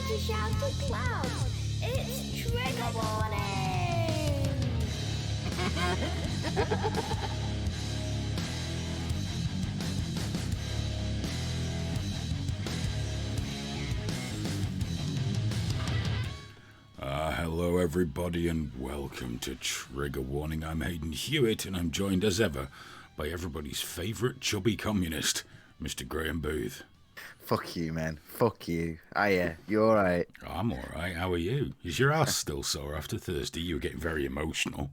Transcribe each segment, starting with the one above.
to shout to clouds. It's trigger warning! Hello everybody and welcome to Trigger Warning. I'm Hayden Hewitt and I'm joined as ever by everybody's favourite chubby communist, Mr. Graham Booth. Fuck you, man. Fuck you. You alright? I'm alright, how are you? Is your ass still sore after Thursday? You were getting very emotional.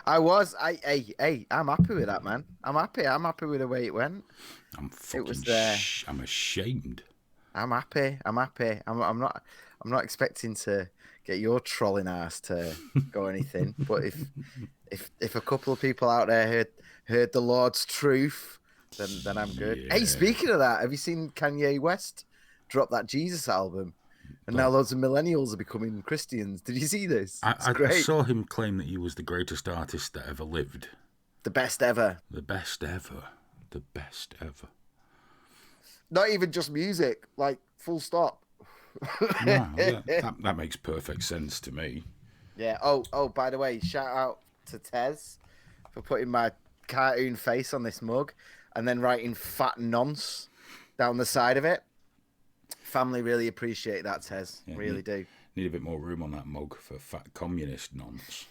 I was. I'm happy with that, man. I'm happy with the way it went. I'm fucking I'm ashamed. I'm happy. I'm not expecting to get your trolling ass to go anything. But if a couple of people out there heard the Lord's truth, then I'm good. Yeah. Hey, speaking of that, have you seen Kanye West drop that Jesus album? And now loads of millennials are becoming Christians. Did you see this? I saw him claim that he was the greatest artist that ever lived. The best ever. The best ever. The best ever. Not even just music, like full stop. Wow, that makes perfect sense to me. Yeah. Oh, by the way, shout out to Tez for putting my cartoon face on this mug and then writing fat nonce down the side of it. Family really appreciate that, Tez. Yeah, really do. Need a bit more room on that mug for fat communist nonce.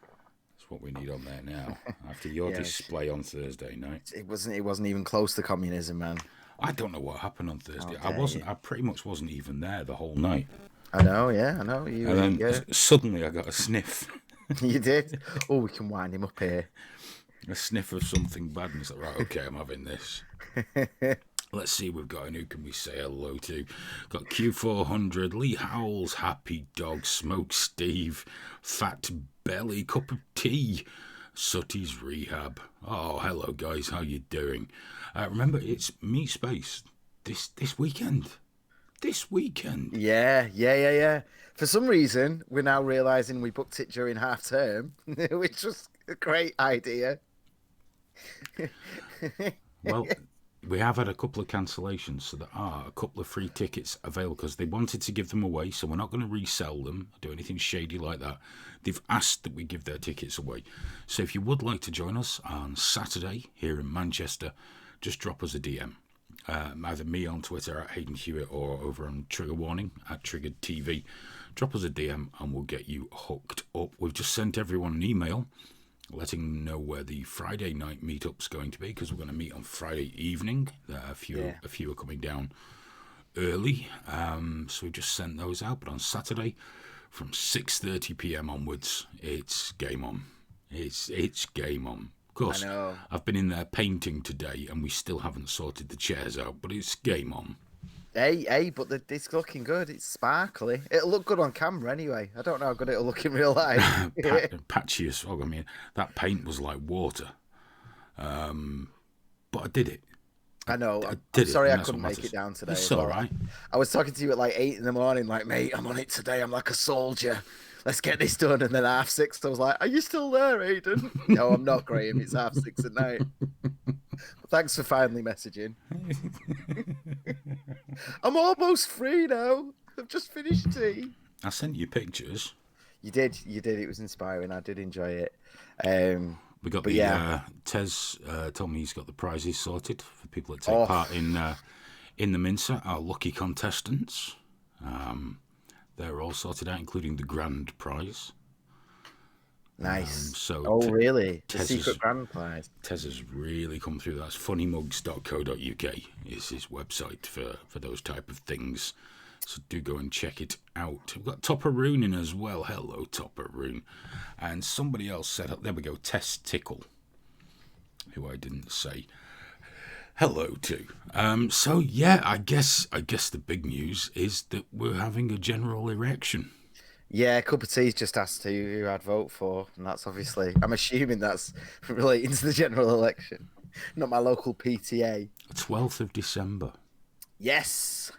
That's what we need on there now. After your display on Thursday night. It wasn't even close to communism, man. I don't know what happened on Thursday. I pretty much wasn't even there the whole night. I know. And then suddenly I got a sniff. You did? Oh, we can wind him up here. A sniff of something bad, and it's like, right, okay, I'm having this. Let's see, we've got who can we say hello to? Got Q400, Lee Howells, Happy Dog, Smoke Steve, Fat Belly, Cup of Tea, Sutty's Rehab. Oh, hello guys, how you doing? Remember, it's Meat Space this weekend. This weekend. Yeah. For some reason, we're now realising we booked it during half term, which was a great idea. Well, we have had a couple of cancellations, so there are a couple of free tickets available because they wanted to give them away, so we're not going to resell them or do anything shady like that. They've asked that we give their tickets away. So if you would like to join us on Saturday here in Manchester, just drop us a DM. Either me on Twitter at Hayden Hewitt or over on Trigger Warning at Triggered TV. Drop us a DM and we'll get you hooked up. We've just sent everyone an email letting them know where the Friday night meetup's going to be because we're going to meet on Friday evening. A few are coming down early, so we just sent those out. But on Saturday, from 6:30 p.m. onwards, it's game on. It's game on. Of course, I've been in there painting today, and we still haven't sorted the chairs out, but it's game on. Hey, but it's looking good. It's sparkly. It'll look good on camera anyway. I don't know how good it'll look in real life. Patchy as fuck. I mean, that paint was like water. But I did it. I know. I'm sorry I couldn't make it down today. It's all right. I was talking to you at like 8 a.m, like, mate, I'm on it today. I'm like a soldier. Let's get this done. And then 6:30, I was like, are you still there, Aiden? No, I'm not, Graham. It's 6:30 at night. Thanks for finally messaging. I'm almost free now. I've just finished tea. I sent you pictures. You did. It was inspiring. I did enjoy it. We got Tez told me he's got the prizes sorted for people that take part in the Mincer, our lucky contestants. They're all sorted out, including the grand prize. Nice. Really? The secret grand prize. Tez has really come through. That's funnymugs.co.uk is his website for those type of things. So do go and check it out. We've got Topper-Roon in as well. Hello, Topper-Roon. And somebody else said, there we go, Tess Tickle, who I didn't say hello to. I guess the big news is that we're having a general election. Yeah, Cup of Tea's just asked who I'd vote for, and that's obviously, I'm assuming that's relating to the general election, not my local PTA. 12th of December. Yes.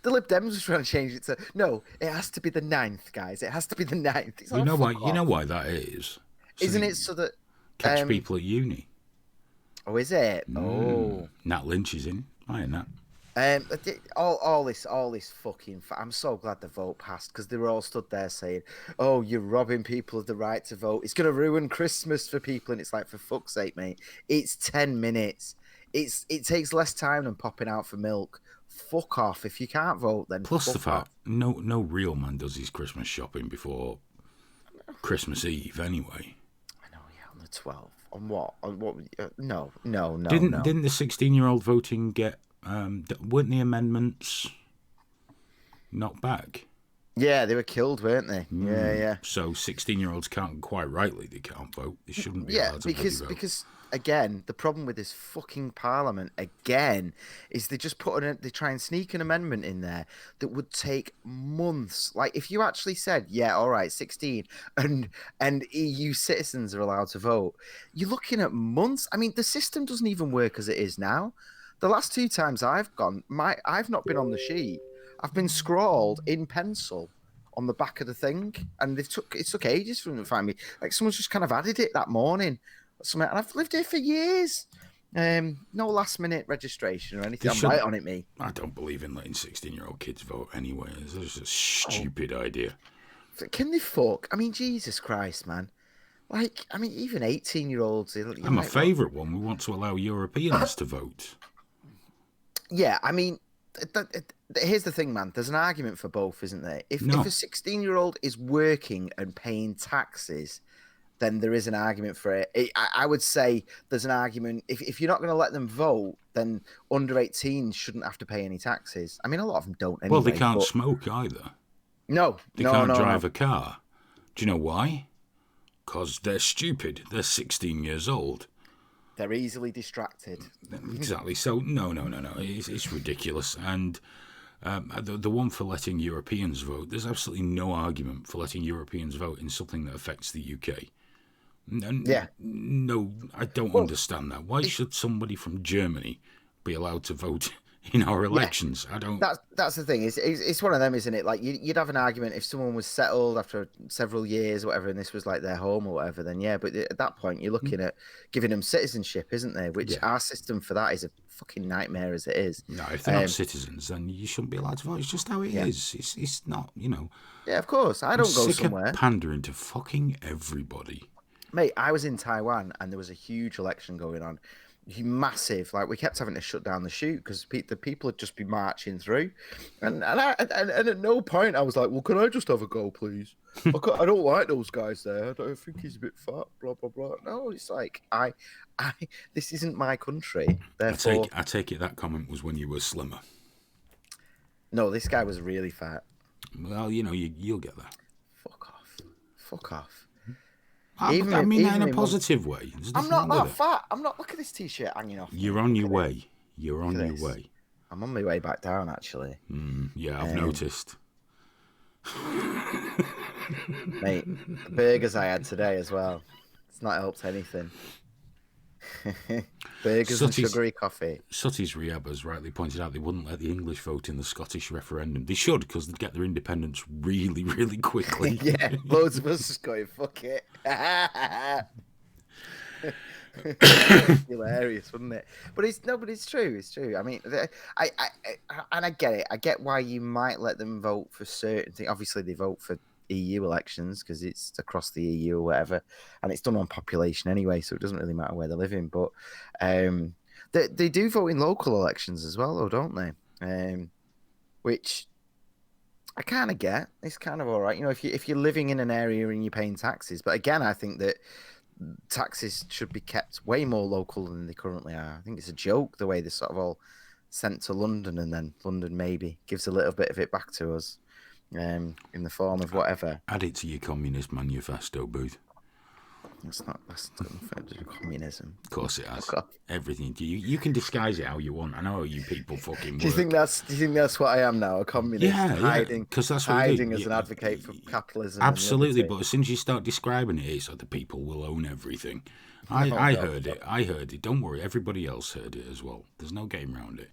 The Lib Dems was trying to change it to, no, it has to be the 9th, guys. It has to be the 9th. You know why that is? Isn't it so that... Catch people at uni. Oh, is it? Oh. Nat Lynch is in. I ain't that. All this fucking. I'm so glad the vote passed because they were all stood there saying, "Oh, you're robbing people of the right to vote. It's going to ruin Christmas for people." And it's like, for fuck's sake, mate! It's 10 minutes. It takes less time than popping out for milk. Fuck off. If you can't vote, then Plus the fuck fact off. no real man does his Christmas shopping before Christmas Eve anyway. I know, yeah, on the 12th. On what? On what? No, no, no, Didn't no. didn't the 16-year-old voting get weren't the amendments knocked back? Yeah, they were killed, weren't they? Yeah. So 16-year-olds can't, quite rightly, they can't vote. They shouldn't be Yeah, allowed to vote. because again, the problem with this fucking parliament again is they just they try and sneak an amendment in there that would take months. Like if you actually said, yeah, all right, 16 and EU citizens are allowed to vote, you're looking at months. I mean, the system doesn't even work as it is now. The last two times I've gone, I've not been on the sheet. I've been scrawled in pencil on the back of the thing, and it took ages for them to find me. Like someone's just kind of added it that morning. And I've lived here for years. No last minute registration or anything. I'm right on it, me. I don't believe in letting 16-year-old kids vote anyway. It's just a stupid idea. Can they fuck? I mean, Jesus Christ, man. Like, I mean, even 18-year-olds. And my favourite one, we want to allow Europeans to vote. Yeah, I mean, here's the thing, man. There's an argument for both, isn't there? If a 16-year-old is working and paying taxes, then there is an argument for it. I would say there's an argument. If you're not going to let them vote, then under 18s shouldn't have to pay any taxes. I mean, a lot of them don't anyway. Well, they can't smoke either. No. They can't drive a car. Do you know why? Because they're stupid. They're 16 years old. They're easily distracted. Exactly. So, no. It's ridiculous. And the one for letting Europeans vote, there's absolutely no argument for letting Europeans vote in something that affects the UK. No, I don't understand that. Why should somebody from Germany be allowed to vote in our elections? I don't. That's the thing. It's one of them, isn't it? Like you'd have an argument if someone was settled after several years or whatever, and this was like their home or whatever. Then yeah, but at that point you're looking at giving them citizenship, isn't there? Which our system for that is a fucking nightmare as it is. No, if they're not citizens, then you shouldn't be allowed to vote. It's just how it is. It's not, Yeah, of course. I don't go sick somewhere. of pandering to fucking everybody. Mate, I was in Taiwan and there was a huge election going on. Massive, like we kept having to shut down the shoot because the people had just been marching through, and at no point I was like, well, can I just have a go, please? I don't like those guys there. I think he's a bit fat. Blah blah blah. No, it's like this isn't my country. Therefore, I take it that comment was when you were slimmer. No, this guy was really fat. Well, you'll get that. Fuck off. I mean that in a positive way. I'm not that fat. I'm not. Look at this t-shirt hanging off. You're on your way. You're on your way. I'm on my way back down, actually. Yeah, I've noticed. Mate, the burgers I had today as well. It's not helped anything. Burgers and sugary coffee. Sutty's Rehab has rightly pointed out they wouldn't let the English vote in the Scottish referendum. They should, because they'd get their independence really, really quickly. Yeah, loads of us just going, fuck it. Hilarious, wouldn't it? But it's true. It's true. I mean, I get it. I get why you might let them vote for certain things. Obviously, they vote for EU elections because it's across the EU or whatever, and it's done on population anyway, so it doesn't really matter where they're living. But they do vote in local elections as well, though, don't they? Which I kind of get. It's kind of all right, if you're living in an area and you're paying taxes. But again, I think that taxes should be kept way more local than they currently are. I think it's a joke the way they're sort of all sent to London, and then London maybe gives a little bit of it back to us. In the form of whatever. Add it to your communist manifesto, Booth. That's got nothing to do with communism. Of course it has. Everything. You can disguise it how you want. I know how you people fucking work. Do you think that's what I am now? A communist? Yeah, hiding, because that's what hiding as an advocate for capitalism. Absolutely, but as soon as you start describing it, it's like the people will own everything. I heard it. Don't worry, everybody else heard it as well. There's no game around it.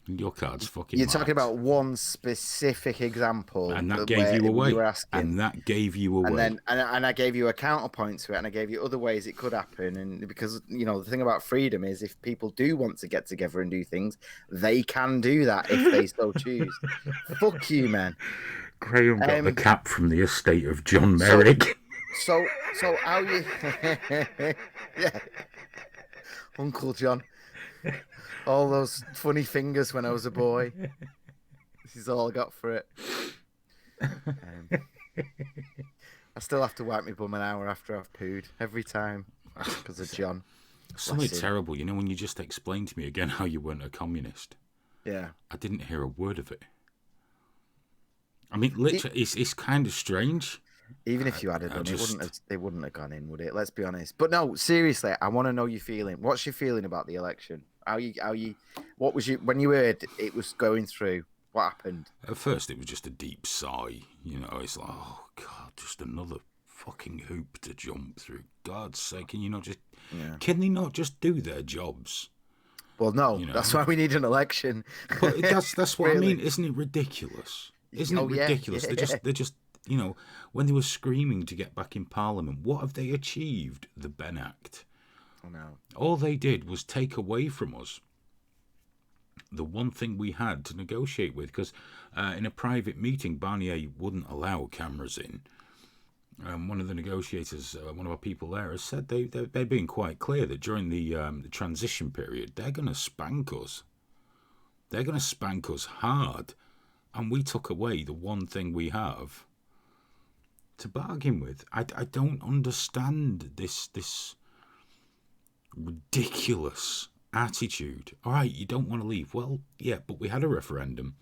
Your card's fucking You're talking marked. about one specific example, And that gave where you away. you were asking, And that gave you away. and then and I gave you a counterpoint to it, and I gave you other ways it could happen. And because the thing about freedom is, if people do want to get together and do things, they can do that if they so choose. Fuck you, man. Graham got the Um, cap from the estate of John Merrick. So how you? Yeah, Uncle John. All those funny fingers when I was a boy. This is all I got for it. I still have to wipe my bum an hour after I've pooed every time because of John. Something Bless him. terrible. You know, when you just explained to me again how you weren't a communist, Yeah. I didn't hear a word of it. I mean, literally, it's kind of strange. Even if you had it I done, just- it wouldn't have gone in, would it? Let's be honest. But no, seriously, I want to know your feeling. What's your feeling about the election? What was you when you heard it was going through? What happened? At first, it was just a deep sigh. You know, it's like, oh, God, just another fucking hoop to jump through. God's sake, can you not just... Yeah. Can they not just do their jobs? Well, no, You know. that's why we need an election. But that's what I Really? mean. Isn't it ridiculous? Isn't Oh, it yeah, ridiculous? yeah. They're just, you know, when they were screaming to get back in Parliament, what have they achieved? The Ben Act. Oh, no. All they did was take away from us the one thing we had to negotiate with, because in a private meeting, Barnier wouldn't allow cameras in. One of the negotiators, one of our people there, has said they're being quite clear that during the transition period, they're going to spank us. They're going to spank us hard. And we took away the one thing we have to bargain with. I don't understand this ridiculous attitude. All right, you don't want to leave. Well, yeah, but we had a referendum.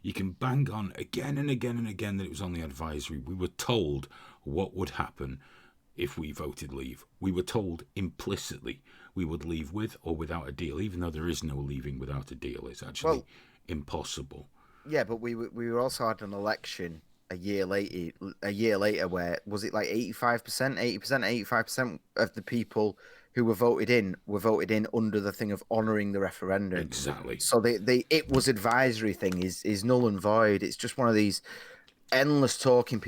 You can bang on again and again and again that it was on the advisory. We were told what would happen if we voted leave. We were told implicitly we would leave with or without a deal, even though there is no leaving without a deal. It's actually impossible. Yeah, but we were also had an election a year later where was it like 85%, 80%, 85% of the people who were voted in under the thing of honouring the referendum. Exactly. So it was advisory thing is null and void. It's just one of these endless talking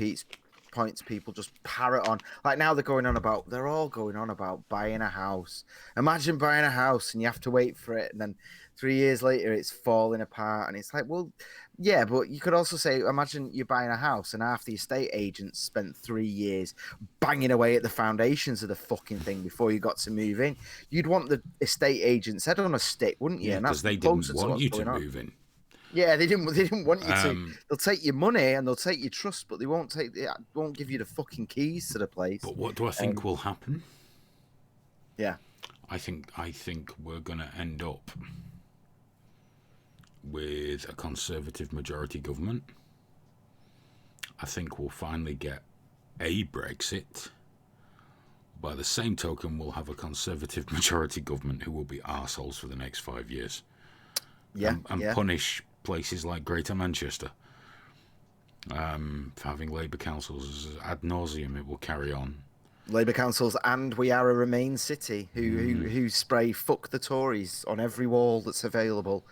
points people just parrot on. Like now they're all going on about buying a house. Imagine buying a house and you have to wait for it, and then 3 years later it's falling apart, and it's like, well, yeah, but you could also say, imagine you're buying a house and half the estate agents spent 3 years banging away at the foundations of the fucking thing before you got to move in. You'd want the estate agents head on a stick, wouldn't you? Yeah, And that's because they didn't closer want what's you to going on. move in. Yeah, they didn't want you to. Um, They'll take your money and they'll take your trust, but they won't give you the fucking keys to the place. But what do I think will happen? Yeah. I think we're going to end up with a Conservative majority government. I think we'll finally get a Brexit. By the same token, we'll have a Conservative majority government who will be arseholes for the next 5 years. Yeah. And yeah. punish places like Greater Manchester for having Labour councils ad nauseum. It will carry on. Labour councils, and we are a Remain city who spray "fuck the Tories" on every wall that's available.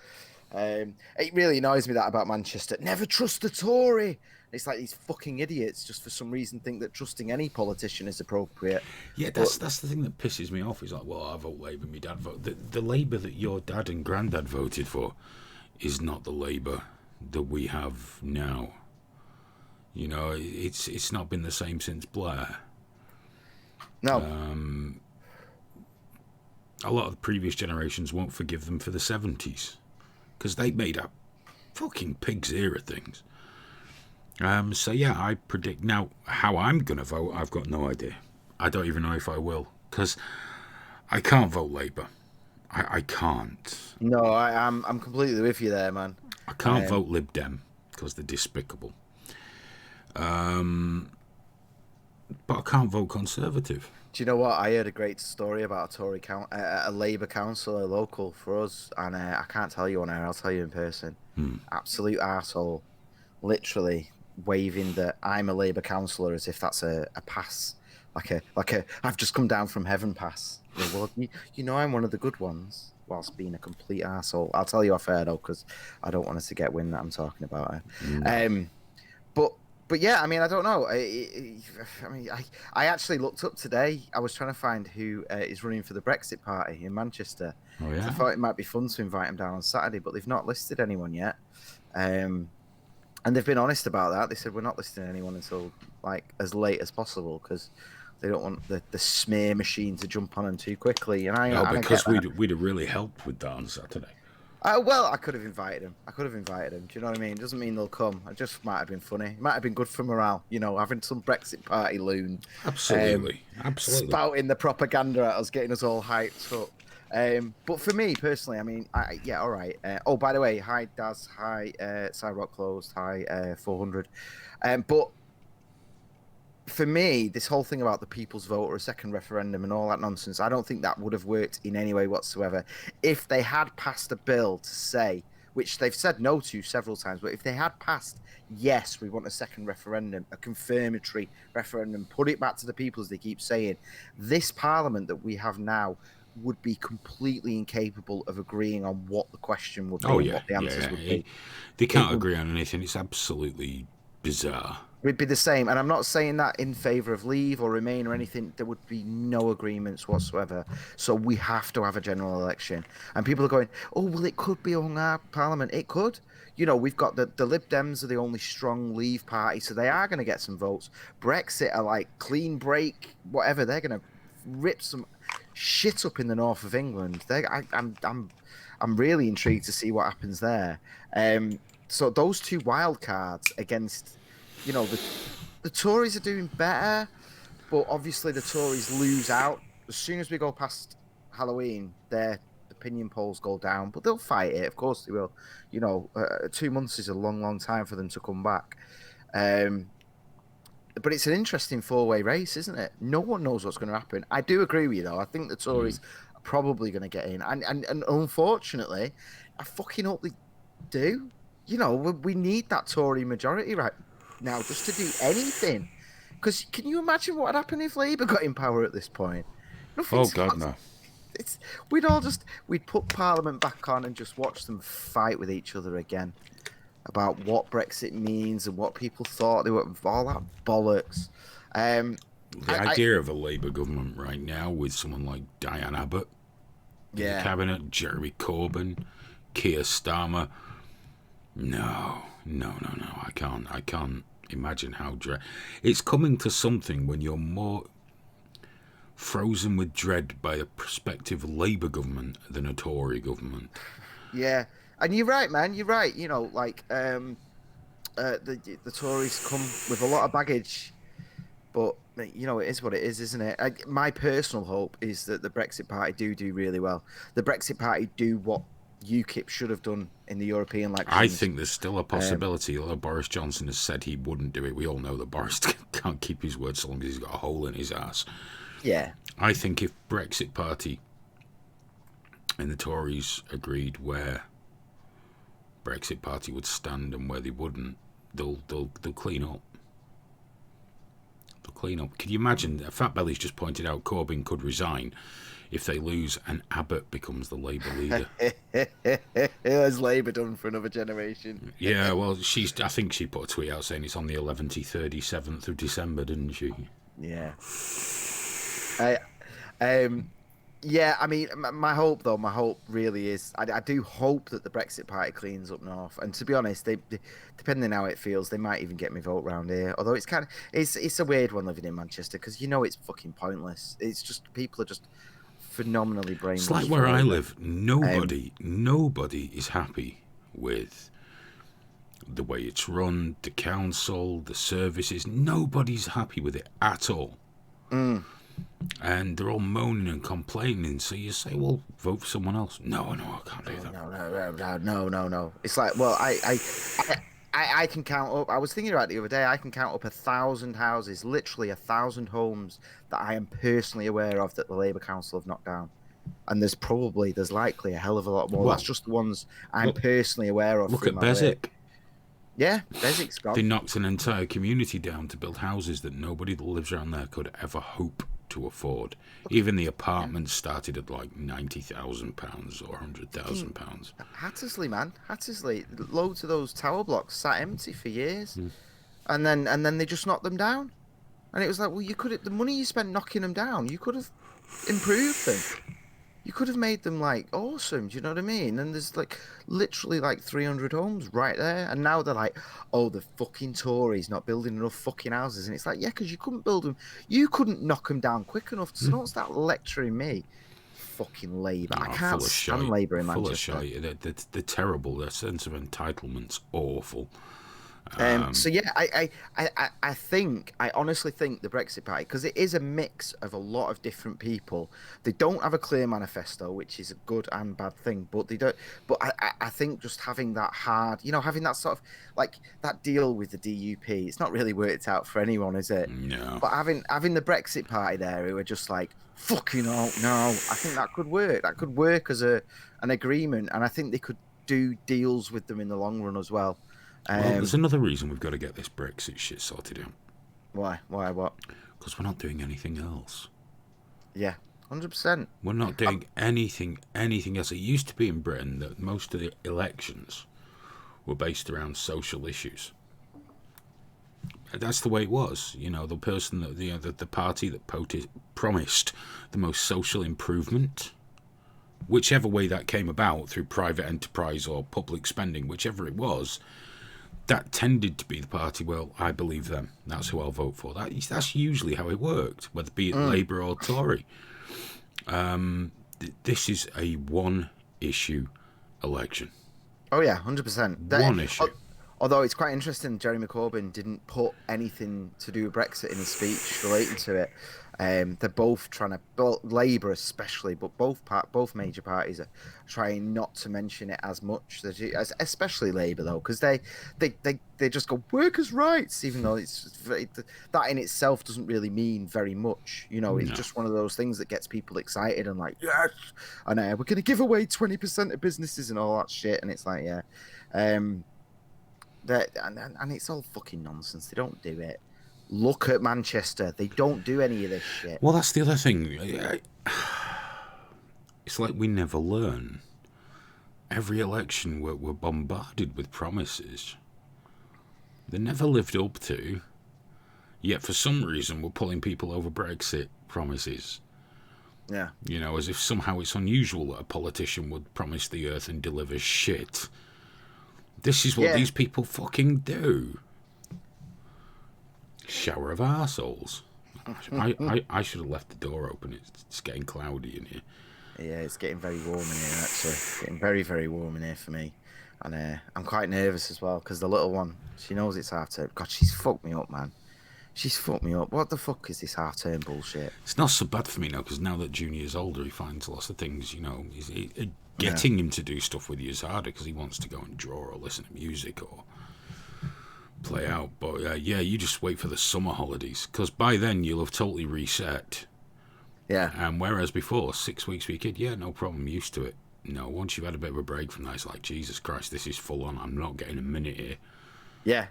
It really annoys me that about Manchester. Never trust the Tory. It's like these fucking idiots just for some reason think that trusting any politician is appropriate. Yeah, that's the thing that pisses me off. Is like, well, I vote Labour, my dad vote. The Labour that your dad and granddad voted for is not the Labour that we have now. You know, it's not been the same since Blair. No. A lot of the previous generations won't forgive them for the 70s because they made a fucking pig's ear of things. So yeah, I predict now how I'm going to vote. I've got no idea. I don't even know if I will, because I can't vote Labour. I can't. No, I'm completely with you there, man. I can't vote Lib Dem because they're despicable. But I can't vote Conservative. Do you know what? I heard a great story about a Labour councillor local for us, and I can't tell you on air. I'll tell you in person. Absolute arsehole. Literally waving that I'm a Labour councillor as if that's a pass, like a I've just come down from heaven pass. Well, you know I'm one of the good ones. whilst being a complete arsehole. I'll tell you off air though, because I don't want us to get wind that I'm talking about her. But yeah, I mean, I don't know. I actually looked up today. I was trying to find who is running for the Brexit Party in Manchester. Oh yeah. I thought it might be fun to invite them down on Saturday, but they've not listed anyone yet. And they've been honest about that. They said we're not listing anyone until like as late as possible because they don't want the smear machine to jump on them too quickly. And No, because we'd have really helped with that on Saturday. Well, I could have invited him. Do you know what I mean? It doesn't mean they'll come. It just might have been funny. It might have been good for morale, having some Brexit Party loon. Absolutely. Spouting the propaganda at us, getting us all hyped up. But for me personally, I mean, yeah, all right. Oh, by the way, hi Daz, hi Cyrock Closed, hi 400. But for me, this whole thing about the people's vote or a second referendum and all that nonsense, I don't think that would have worked in any way whatsoever. If they had passed a bill to say, which they've said no to several times, but if they had passed, yes, we want a second referendum, a confirmatory referendum, put it back to the people, as they keep saying, this parliament that we have now would be completely incapable of agreeing on what the question would be and what the answers would be. They can't agree on anything. It's absolutely bizarre. It'd be the same, and I'm not saying that in favour of leave or remain or anything. There would be no agreements whatsoever. So we have to have a general election. And people are going, oh, well, it could be on our parliament. It could. We've got the Lib Dems are the only strong leave party, so they are going to get some votes. Brexit are like clean break, whatever. They're going to rip some shit up in the north of England. I'm really intrigued to see what happens there. So those two wild cards against... the Tories are doing better, but obviously the Tories lose out. As soon as we go past Halloween, their opinion polls go down, but they'll fight it. Of course they will. 2 months is a long, long time for them to come back. But it's an interesting four-way race, isn't it? No one knows what's going to happen. I do agree with you, though. I think the Tories are probably going to get in. And unfortunately, I fucking hope they do. We need that Tory majority right now just to do anything, because can you imagine what would happen if Labour got in power at this point? Oh God, no. We'd put Parliament back on and just watch them fight with each other again about what Brexit means and what people thought they were, all that bollocks. The idea of a Labour government right now with someone like Diane Abbott in the cabinet, Jeremy Corbyn, Keir Starmer. No, I can't imagine how it's coming to something when you're more frozen with dread by a prospective Labour government than a Tory government. Yeah, and you're right, man. You're right. The Tories come with a lot of baggage, but it is what it is, isn't it? My personal hope is that the Brexit Party do really well. The Brexit Party do what UKIP should have done in the European elections. I think there's still a possibility, although Boris Johnson has said he wouldn't do it. We all know that Boris can't keep his word so long as he's got a hole in his ass. Yeah. I think if Brexit Party and the Tories agreed where Brexit Party would stand and where they wouldn't, they'll clean up. They'll clean up. Can you imagine? Fat Belly's just pointed out Corbyn could resign if they lose and Abbott becomes the Labour leader. Has Labour done for another generation? Yeah, well, I think she put a tweet out saying it's on the 37th of December, didn't she? Yeah. Yeah, I mean, my hope really is, I do hope that the Brexit Party cleans up north. And to be honest, they depending on how it feels, they might even get me vote round here. Although it's a weird one living in Manchester, because it's fucking pointless. It's just, people are just phenomenally brainwashed. It's like where I live. Nobody is happy with the way it's run, the council, the services. Nobody's happy with it at all. And they're all moaning and complaining. So you say, well, vote for someone else. No, I can't do that. No. It's like, well, I can count up. I was thinking about it the other day. I can count up 1,000 houses, literally 1,000 homes that I am personally aware of that the Labour Council have knocked down. And there's likely a hell of a lot more. That's just the ones I'm personally aware of. Look at Beswick. Yeah, Beswick's gone. They knocked an entire community down to build houses that nobody that lives around there could ever hope to afford. Even the apartments started at like £90,000 or £100,000. Hattersley, man, Hattersley. Loads of those tower blocks sat empty for years, and then they just knocked them down. And it was like, well, you could have, the money you spent knocking them down, you could have improved them. You could have made them like awesome. Do you know what I mean? And there's like literally like 300 homes right there. And now they're like, oh, the fucking Tories not building enough fucking houses. And it's like, yeah, because you couldn't build them. You couldn't knock them down quick enough. So don't start lecturing me. Fucking Labour. I can't stand Labour in Manchester. Full of shite. They're terrible. Their sense of entitlement's awful. So yeah, I honestly think the Brexit Party, because it is a mix of a lot of different people. They don't have a clear manifesto, which is a good and bad thing, but they don't. But I think just having that hard, having that sort of like that deal with the DUP, it's not really worked out for anyone, is it? No. But having the Brexit Party there, who are just like fucking oh no, I think that could work. That could work as an agreement, and I think they could do deals with them in the long run as well. Well, there's another reason we've got to get this Brexit shit sorted out. Why? What? Because we're not doing anything else. Yeah, 100%. We're not doing anything else. It used to be in Britain that most of the elections were based around social issues. That's the way it was. The person that the party that promised the most social improvement, whichever way that came about, through private enterprise or public spending, whichever it was, that tended to be the party. Well, I believe them. That's who I'll vote for. That's usually how it worked, whether be it Labour or Tory. This is a one-issue election. Oh yeah, 100%. One issue. Although it's quite interesting, Jeremy Corbyn didn't put anything to do with Brexit in his speech relating to it. They're both trying to, Labour especially, but both major parties are trying not to mention it as much. Especially Labour though, because they just go workers' rights, even though that in itself doesn't really mean very much. It's just one of those things that gets people excited and like yes, and we're going to give away 20% of businesses and all that shit, and it's like yeah. And it's all fucking nonsense. They don't do it. Look at Manchester. They don't do any of this shit. Well, that's the other thing. It's like we never learn. Every election we're bombarded with promises they never lived up to. Yet for some reason we're pulling people over Brexit promises. Yeah. As if somehow it's unusual that a politician would promise the earth and deliver shit. This is what these people fucking do. Shower of arseholes. I should have left the door open. It's getting cloudy in here. Yeah, it's getting very warm in here, actually. It's getting very, very warm in here for me. And I'm quite nervous as well, because the little one, she knows it's half term. God, she's fucked me up, man. She's fucked me up. What the fuck is this half term bullshit? It's not so bad for me now, because now that Junior's older, he finds lots of things, getting him to do stuff with you is harder, because he wants to go and draw or listen to music or play out. But you just wait for the summer holidays, because by then you'll have totally reset. Yeah. And whereas before, 6 weeks for your kid, yeah, no problem, used to it. No, once you've had a bit of a break from that, it's like, Jesus Christ, this is full on. I'm not getting a minute here. Yeah.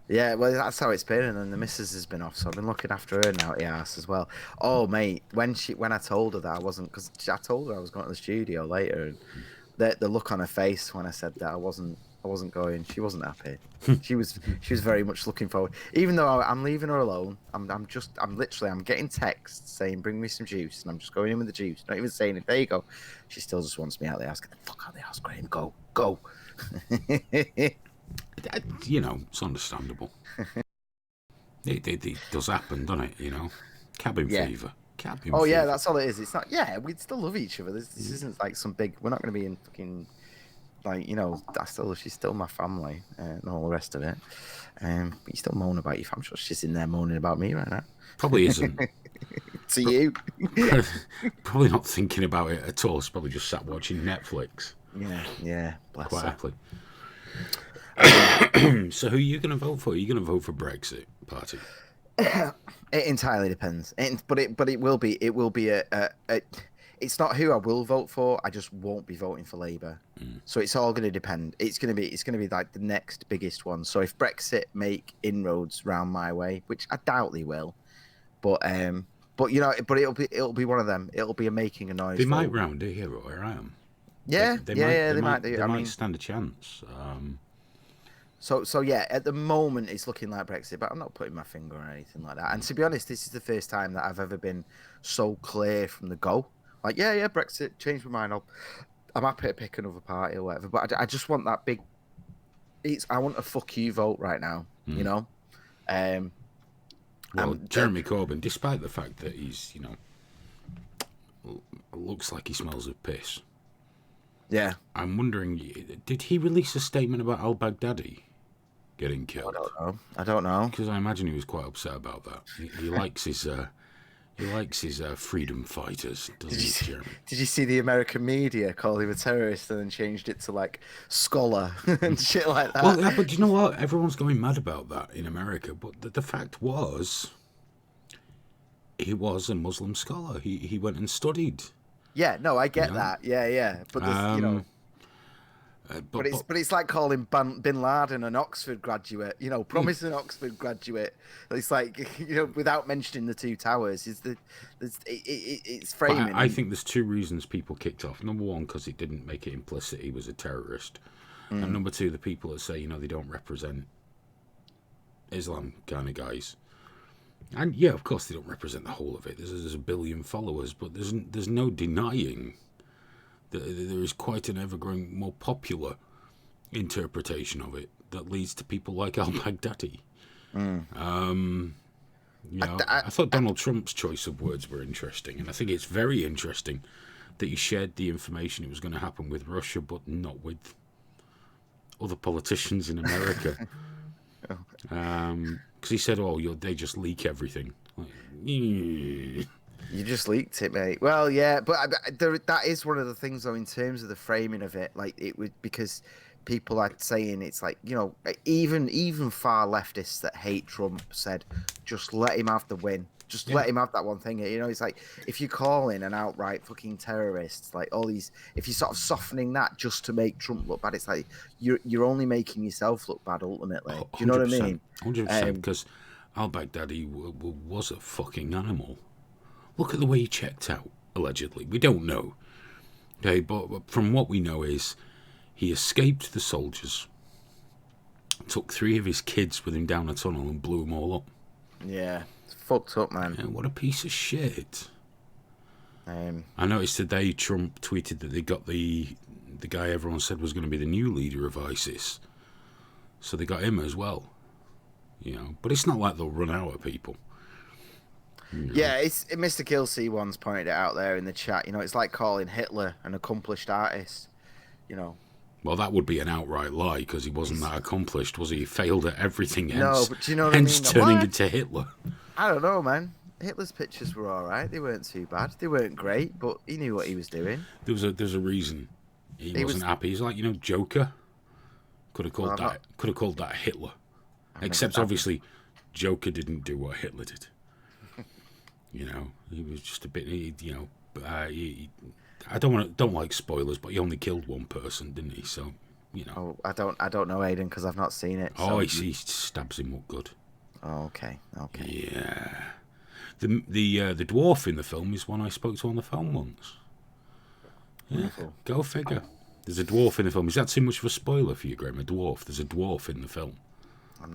Yeah, well, that's how it's been, and then the missus has been off, so I've been looking after her now at the house as well. Oh, mate, when I told her that I wasn't, because I told her I was going to the studio later, and the look on her face when I said that I wasn't going, she wasn't happy. she was very much looking forward. Even though I'm leaving her alone, I'm getting texts saying bring me some juice, and I'm just going in with the juice, not even saying it. There you go. She still just wants me out of the house. Get the fuck out of the house, Graham. Go. It's understandable. It does happen, doesn't it? Cabin fever. Oh yeah, that's all it is. It's not. Yeah, we still love each other. This isn't like some big. We're not going to be in fucking like she's still my family and all the rest of it. But you still moan about your family. I'm sure she's in there moaning about me right now. Probably isn't. To you. Probably not thinking about it at all. She's probably just sat watching Netflix. Yeah. Bless quite her. happily. So who are you going to vote for? Are you going to vote for Brexit Party? It entirely depends. But it will be a it's not who I will vote for. I just won't be voting for Labour. So it's all going to depend. It's going to be like the next biggest one. So if Brexit make inroads round my way, which I doubt they will, but But you know, but it'll be one of them. It'll be a making a noise. They might vote. round it here where I am. Yeah, they might do. They I might mean, stand a chance. so yeah, at the moment it's looking like Brexit, but I'm not putting my finger on anything like that. And to be honest, this is the first time that I've ever been so clear from the go. Like, yeah, Brexit, change my mind. I'm happy to pick another party or whatever. But I just want that big. I want a fuck you vote right now. You know. Well, Jeremy Corbyn, despite the fact that he's, you know, looks like he smells of piss. Yeah. I'm wondering, did he release a statement about al-Baghdadi getting killed? I don't know. Because I imagine he was quite upset about that. He likes his freedom fighters, doesn't he, Jeremy? Did you see the American media call him a terrorist and then changed it to like scholar and shit like that? Well, but you know what? Everyone's going mad about that in America. But the fact was, he was a Muslim scholar. He went and studied. Yeah, no, I get that. Yeah. But there's, you know. But it's like calling Bin Laden an Oxford graduate, you know, promising Oxford graduate. It's like, you know, without mentioning the two towers, it's framing. I think there's two reasons people kicked off. Number one, because it didn't make it implicit he was a terrorist, and number two, the people that say, you know, they don't represent Islam kind of guys. And yeah, of course they don't represent the whole of it. There's a billion followers, but there's no denying that there is quite an ever-growing, more popular interpretation of it that leads to people like al-Baghdadi. You know, I thought Donald Trump's choice of words were interesting, and I think it's very interesting that he shared the information it was going to happen with Russia, but not with other politicians in America. Because he said, "Oh, they just leak everything." Like, You just leaked it, mate. Well, yeah, but that is one of the things, though, in terms of the framing of it. Like, it would, because people are saying it's like, you know, even far leftists that hate Trump said, just let him have the win. Just let him have that one thing. You know, it's like, if you're calling an outright fucking terrorist, like all these, if you're sort of softening that just to make Trump look bad, it's like you're only making yourself look bad ultimately. Do you know what I mean? 100%, because al-Baghdadi was a fucking animal. Look at the way he checked out, allegedly. We don't know. Okay, but from what we know is he escaped the soldiers, took 3 of his kids with him down a tunnel and blew them all up. Yeah, it's fucked up, man. Yeah, what a piece of shit. I noticed today Trump tweeted that they got the guy everyone said was going to be the new leader of ISIS. So they got him as well. You know, but it's not like they'll run out of people. Yeah, Mr. Kelsey once pointed it out there in the chat. You know, it's like calling Hitler an accomplished artist. You know. Well, that would be an outright lie because he wasn't that accomplished, was he? He failed at everything. Hence, no, but you know what I mean. Hence turning into Hitler. I don't know, man. Hitler's pictures were all right. They weren't too bad. They weren't great, but he knew what he was doing. There's a reason he wasn't happy. He's like, you know, Joker. Could have called that Hitler. Except obviously, Joker didn't do what Hitler did. You know, he was just a bit. I don't like spoilers, but he only killed one person, didn't he? So, you know. Oh, I don't know, Aiden, because I've not seen it. Oh, he stabs him up good. Oh, okay. Yeah. The dwarf in the film is one I spoke to on the phone once. Yeah, Wonderful. Go figure. There's a dwarf in the film. Is that too much of a spoiler for you, Graham? A dwarf. There's a dwarf in the film. I'm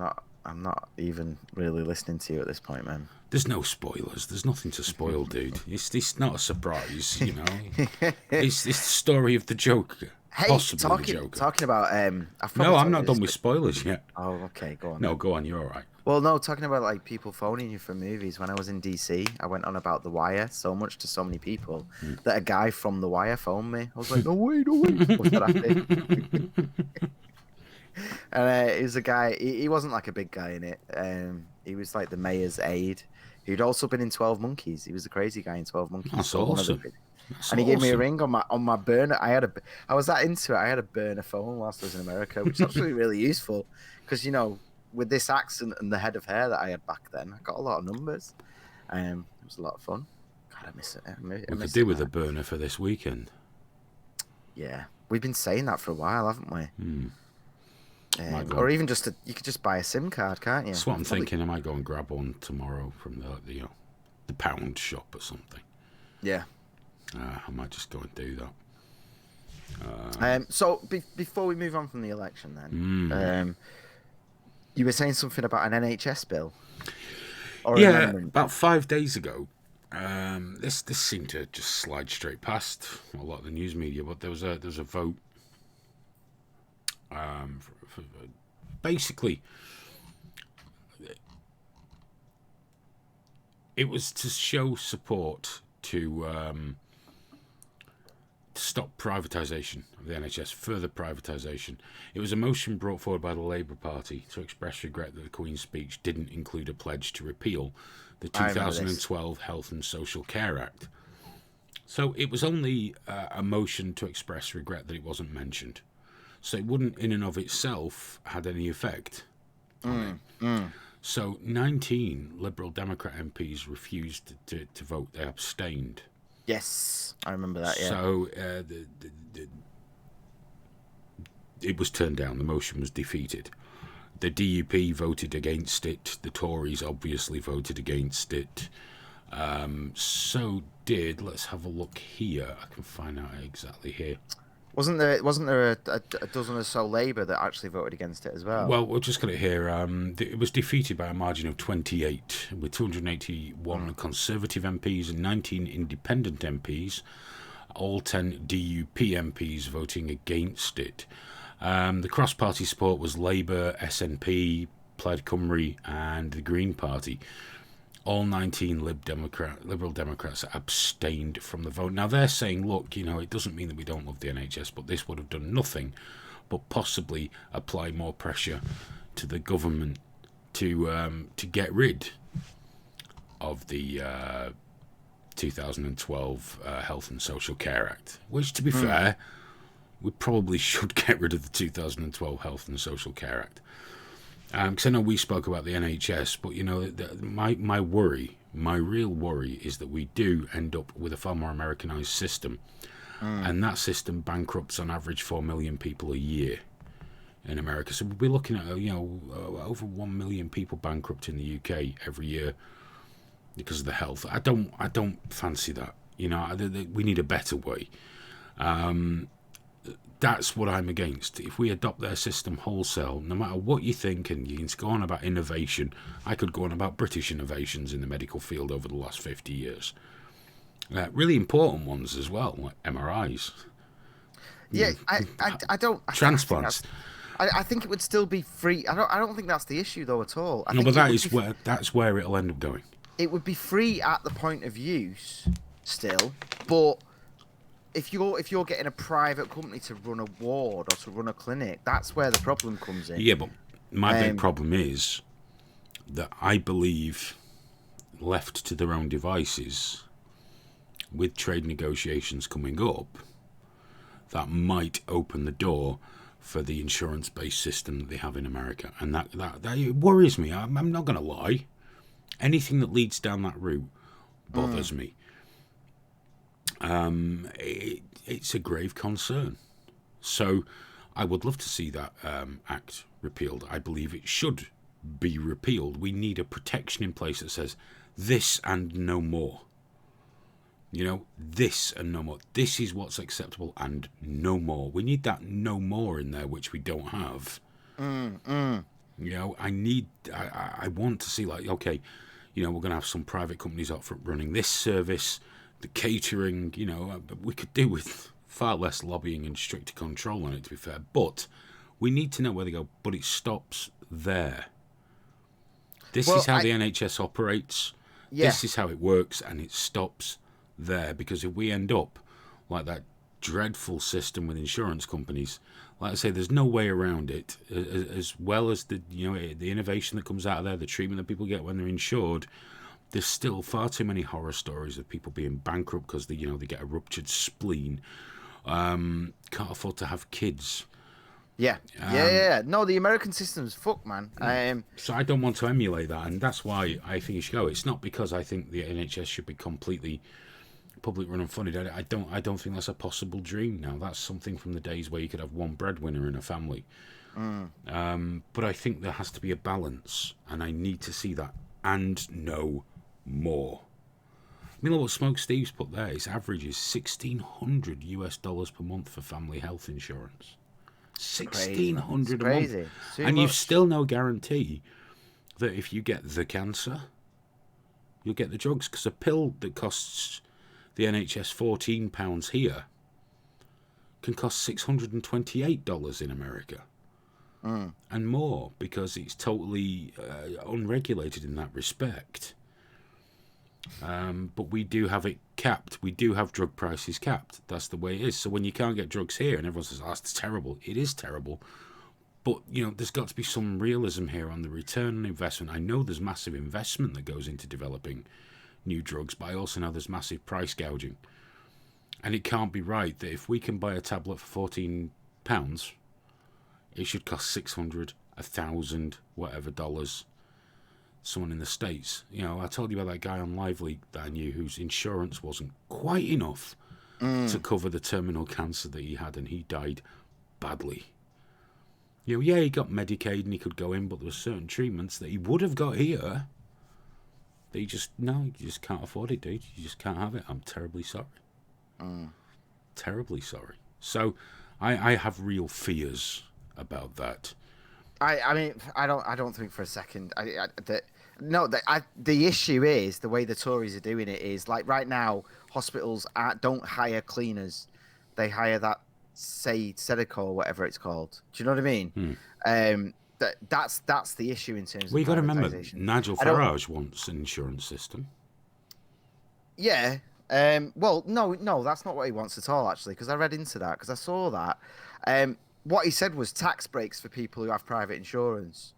not even really listening to you at this point, man. There's no spoilers. There's nothing to spoil, dude. It's not a surprise, you know. It's the story of the Joker. Hey, Possibly the Joker. talking about No, I'm not done with spoilers yet. Oh, okay, go on. No, go on. You're all right. Well, no, talking about like people phoning you for movies. When I was in DC, I went on about The Wire so much to so many people that a guy from The Wire phoned me. I was like, no wait. What's that happening? And he was a guy. He wasn't like a big guy in it. He was like the mayor's aide. He'd also been in 12 Monkeys. He was the crazy guy in 12 Monkeys. That's awesome. And he gave me a ring on my burner. I was that into it. I had a burner phone whilst I was in America, which is actually really useful because, you know, with this accent and the head of hair that I had back then, I got a lot of numbers. It was a lot of fun. God, I miss it. We could do with a burner for this weekend. Yeah, we've been saying that for a while, haven't we? Or even you could just buy a SIM card, can't you? That's what I'm thinking. I might go and grab one tomorrow from the the pound shop or something. Yeah. I might just go and do that. So before we move on from the election, then, you were saying something about an NHS bill. Or an Yeah, amendment. about 5 days ago. This seemed to just slide straight past a lot of the news media, but there was a vote. Basically, it was to show support to stop privatisation of the NHS, further privatisation. It was a motion brought forward by the Labour Party to express regret that the Queen's speech didn't include a pledge to repeal the 2012 Health and Social Care Act. So it was only a motion to express regret that it wasn't mentioned. So it wouldn't in and of itself had any effect on it. So 19 Liberal Democrat MPs refused to vote. They abstained. Yes, I remember that. Yeah. So it was turned down. The motion was defeated. The DUP voted against it. The Tories obviously voted against it. Let's have a look here. I can find out exactly here. Wasn't there a dozen or so Labour that actually voted against it as well? Well, we'll just got it here. It was defeated by a margin of 28, with 281 Conservative MPs and 19 Independent MPs, all 10 DUP MPs voting against it. The cross-party support was Labour, SNP, Plaid Cymru and the Green Party. All 19 Liberal Democrats abstained from the vote. Now, they're saying, look, it doesn't mean that we don't love the NHS, but this would have done nothing but possibly apply more pressure to the government to get rid of the 2012 Health and Social Care Act, which, to be fair, we probably should get rid of the 2012 Health and Social Care Act. Because I know we spoke about the NHS, but my worry, my real worry, is that we do end up with a far more Americanized system, and that system bankrupts on average 4 million people a year in America. So we'll be looking at over 1 million people bankrupt in the UK every year because of the health. I don't fancy that. We need a better way. That's what I'm against. If we adopt their system wholesale, no matter what you think, and you can go on about innovation, I could go on about British innovations in the medical field over the last 50 years. Really important ones as well, like MRIs. Yeah, I don't... Transplants. I think it would still be free. I don't think that's the issue, though, at all. That's where it'll end up going. It would be free at the point of use still, but... If you're getting a private company to run a ward or to run a clinic, that's where the problem comes in. Yeah, but my big problem is that I believe, left to their own devices, with trade negotiations coming up, that might open the door for the insurance-based system that they have in America, and that it worries me. I'm not going to lie. Anything that leads down that route bothers me. It's a grave concern. So I would love to see that act repealed. I believe it should be repealed. We need a protection in place that says this and no more. This and no more. This is what's acceptable and no more. We need that no more in there, which we don't have. I want to see, like, okay, we're going to have some private companies up front running this service. The catering, we could do with far less lobbying and stricter control on it, to be fair. But we need to know where they go. But it stops there. This is how the NHS operates. Yeah. This is how it works, and it stops there. Because if we end up like that dreadful system with insurance companies, like I say, there's no way around it. As well as the innovation that comes out of there, the treatment that people get when they're insured. There's still far too many horror stories of people being bankrupt because they get a ruptured spleen, can't afford to have kids. Yeah. No, the American system's fucked, man. So I don't want to emulate that, and that's why I think it should go. It's not because I think the NHS should be completely public run and funded. I don't think that's a possible dream now. That's something from the days where you could have one breadwinner in a family. But I think there has to be a balance, and I need to see that and no more. You know what Smoke Steve's put there? His average is $1,600 per month for family health insurance. Crazy, man. It's $1,600 a month. crazy. Too And you've much. still no guarantee that if you get the cancer, you'll get the drugs. Because a pill that costs the NHS £14 here can cost $628 in America. And more, because it's totally unregulated in that respect. But we do have it capped. We do have drug prices capped. That's the way it is. So when you can't get drugs here and everyone says, oh, that's terrible, it is terrible. But, you know, there's got to be some realism here on the return on investment. I know there's massive investment that goes into developing new drugs, but I also know there's massive price gouging. And it can't be right that if we can buy a tablet for £14, it should cost 600, 1,000, whatever dollars. Someone in the States. You know, I told you about that guy on Lively that I knew whose insurance wasn't quite enough to cover the terminal cancer that he had, and he died badly. You know, yeah, he got Medicaid and he could go in, but there were certain treatments that he would have got here that you just can't afford it, dude. You just can't have it. I'm terribly sorry. Terribly sorry. So I have real fears about that. I mean, I don't think for a second. The issue is the way the Tories are doing it is like right now, hospitals don't hire cleaners; they hire that Sedeco or whatever it's called. Do you know what I mean? That's the issue in terms of. Well, you got to remember, privatisation. Nigel Farage wants an insurance system. Yeah. Well, no, that's not what he wants at all, actually, because I read into that, because I saw that. What he said was tax breaks for people who have private insurance.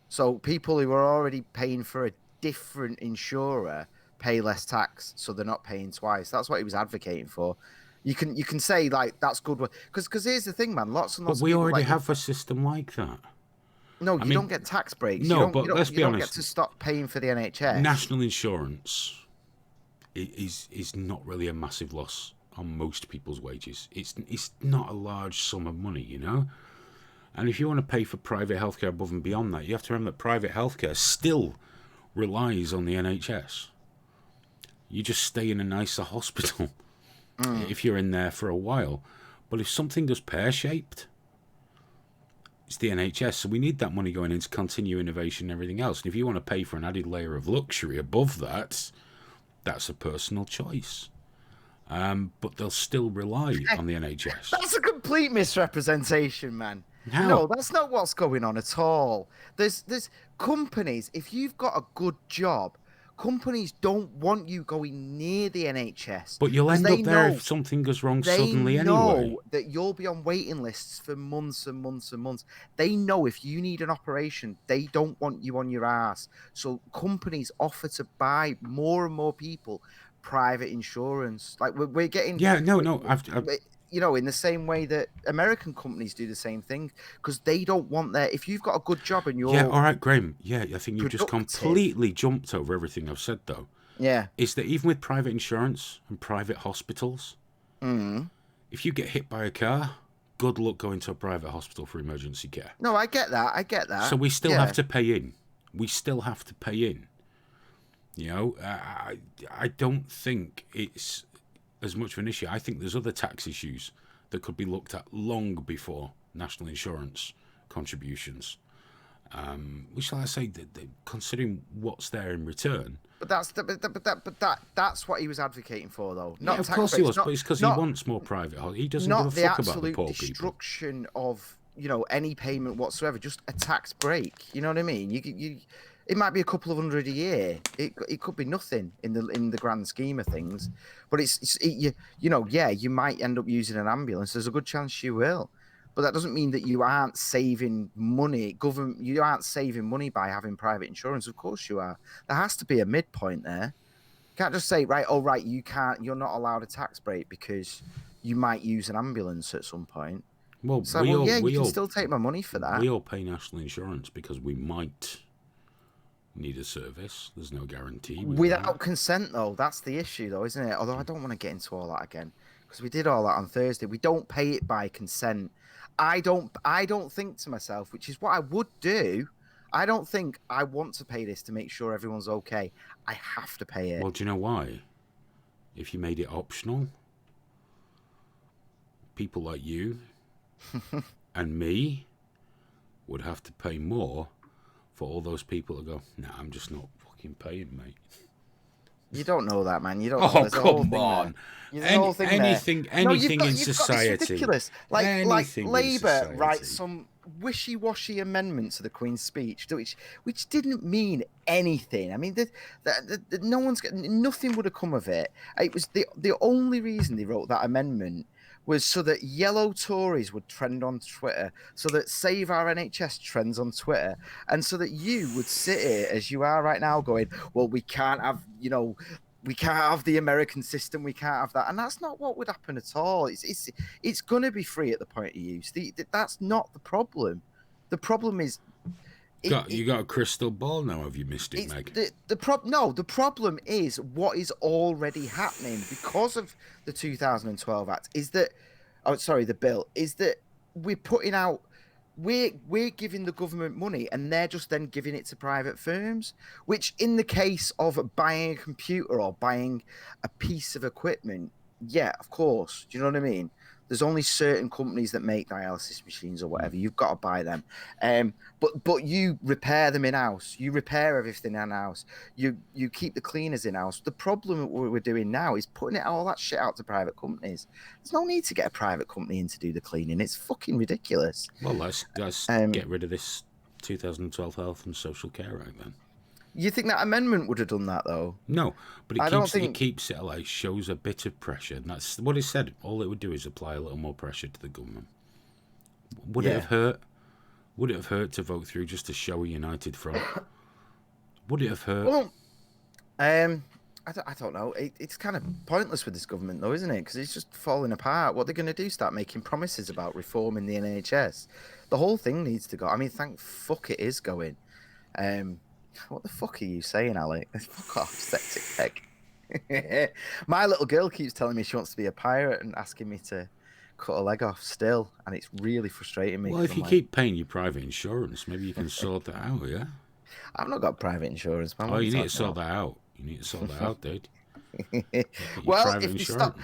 So people who are already paying for a different insurer pay less tax, so they're not paying twice. That's what he was advocating for. You can say, like, that's good. Because here's the thing, man. Lots and lots But of we people, already like, have a system like that. No, I you mean, don't get tax breaks. no, You don't, but you don't, let's you be don't honest. get to stop paying for the NHS. National insurance is not really a massive loss on most people's wages. It's not a large sum of money, you know. And if you want to pay for private healthcare above and beyond that, you have to remember that private healthcare still relies on the NHS. You just stay in a nicer hospital if you're in there for a while. But if something goes pear-shaped, it's the NHS. So we need that money going in to continue innovation and everything else. And if you want to pay for an added layer of luxury above that, that's a personal choice. But they'll still rely on the NHS. That's a complete misrepresentation, man. How? No, that's not what's going on at all. There's companies, if you've got a good job, companies don't want you going near the NHS. But you'll 'cause end they up there know- if something goes wrong They suddenly know anyway. that you'll be on waiting lists for months and months and months. They know if you need an operation, they don't want you on your ass. So companies offer to buy more and more people private insurance. Like we're getting... Yeah, no. I've You know, in the same way that American companies do the same thing, because they don't want their... If you've got a good job and you're... Yeah, all right, Graham. Yeah, I think you've just productive. completely jumped over everything I've said, though. Yeah. Is that even with private insurance and private hospitals, if you get hit by a car, good luck going to a private hospital for emergency care. No, I get that. So we still Yeah. have to pay in. We still have to pay in. You know, I don't think it's as much of an issue. I think there's other tax issues that could be looked at long before national insurance contributions. Which, like I say, considering what's there in return. But that's what he was advocating for, though. Not Yeah, of tax course he breaks, was, not- but it's because he not- wants more private. He doesn't not give the a fuck about the absolute poor people. destruction of, you know, any payment whatsoever. Just a tax break. You know what I mean? You it might be a couple of $100 a year. It could be nothing in the grand scheme of things. But you know, yeah, you might end up using an ambulance. There's a good chance you will. But that doesn't mean that you aren't saving money. You aren't saving money by having private insurance. Of course you are. There has to be a midpoint there. You can't just say, right, you're not allowed a tax break because you might use an ambulance at some point. Well, So, you can still take my money for that. We all pay national insurance because we might need a service. There's no guarantee. Without consent, though, that's the issue, though, isn't it? Although I don't want to get into all that again because we did all that on Thursday. We don't pay it by consent. I don't think to myself, which is what I would do. I don't think I want to pay this to make sure everyone's okay. I have to pay it. Well, do you know why? if you made it optional, people like you and me would have to pay more for all those people to go, nah, I'm just not fucking paying, mate. You don't know that, man. You don't know. Oh, There's a whole come thing on. there. There's a whole thing Anything there. No, in you've got society. this ridiculous. Like Anything in Labour society. writes some wishy-washy amendment to the Queen's speech, which didn't mean anything. I mean, no one's nothing would have come of it. It was the only reason they wrote that amendment was so that yellow Tories would trend on Twitter, so that Save Our NHS trends on Twitter, and so that you would sit here as you are right now going, well, we can't have, we can't have the American system, we can't have that. And that's not what would happen at all. It's going to be free at the point of use. That's not the problem. The problem is... You got a crystal ball now, have you missed it, Meg? The problem is what is already happening because of the 2012 Act is that, the bill, is that we're putting out, we're giving the government money and they're just then giving it to private firms, which in the case of buying a computer or buying a piece of equipment, yeah, of course. Do you know what I mean? There's only certain companies that make dialysis machines or whatever. You've got to buy them. But you repair them in-house. You repair everything in-house. You keep the cleaners in-house. The problem that we're doing now is putting all that shit out to private companies. There's no need to get a private company in to do the cleaning. It's fucking ridiculous. Well, let's get rid of this 2012 Health and Social Care Act then. You think that amendment would have done that, though? No, but it keeps it like, shows a bit of pressure. And that's what it said. All it would do is apply a little more pressure to the government. Would it have hurt? Would it have hurt to vote through just to show a united front? Would it have hurt? Well, I don't know. It's kind of pointless with this government, though, isn't it? Because it's just falling apart. What they're going to do? Start making promises about reforming the NHS? The whole thing needs to go. I mean, thank fuck it is going. What the fuck are you saying, Alec? Fuck off, septic peg. My little girl keeps telling me she wants to be a pirate and asking me to cut a leg off still, and it's really frustrating me. Well, if you keep paying your private insurance, maybe you can sort that out, yeah? I've not got private insurance, man. Oh, you need to sort that out. You need to sort that out, dude. Well, if you stop,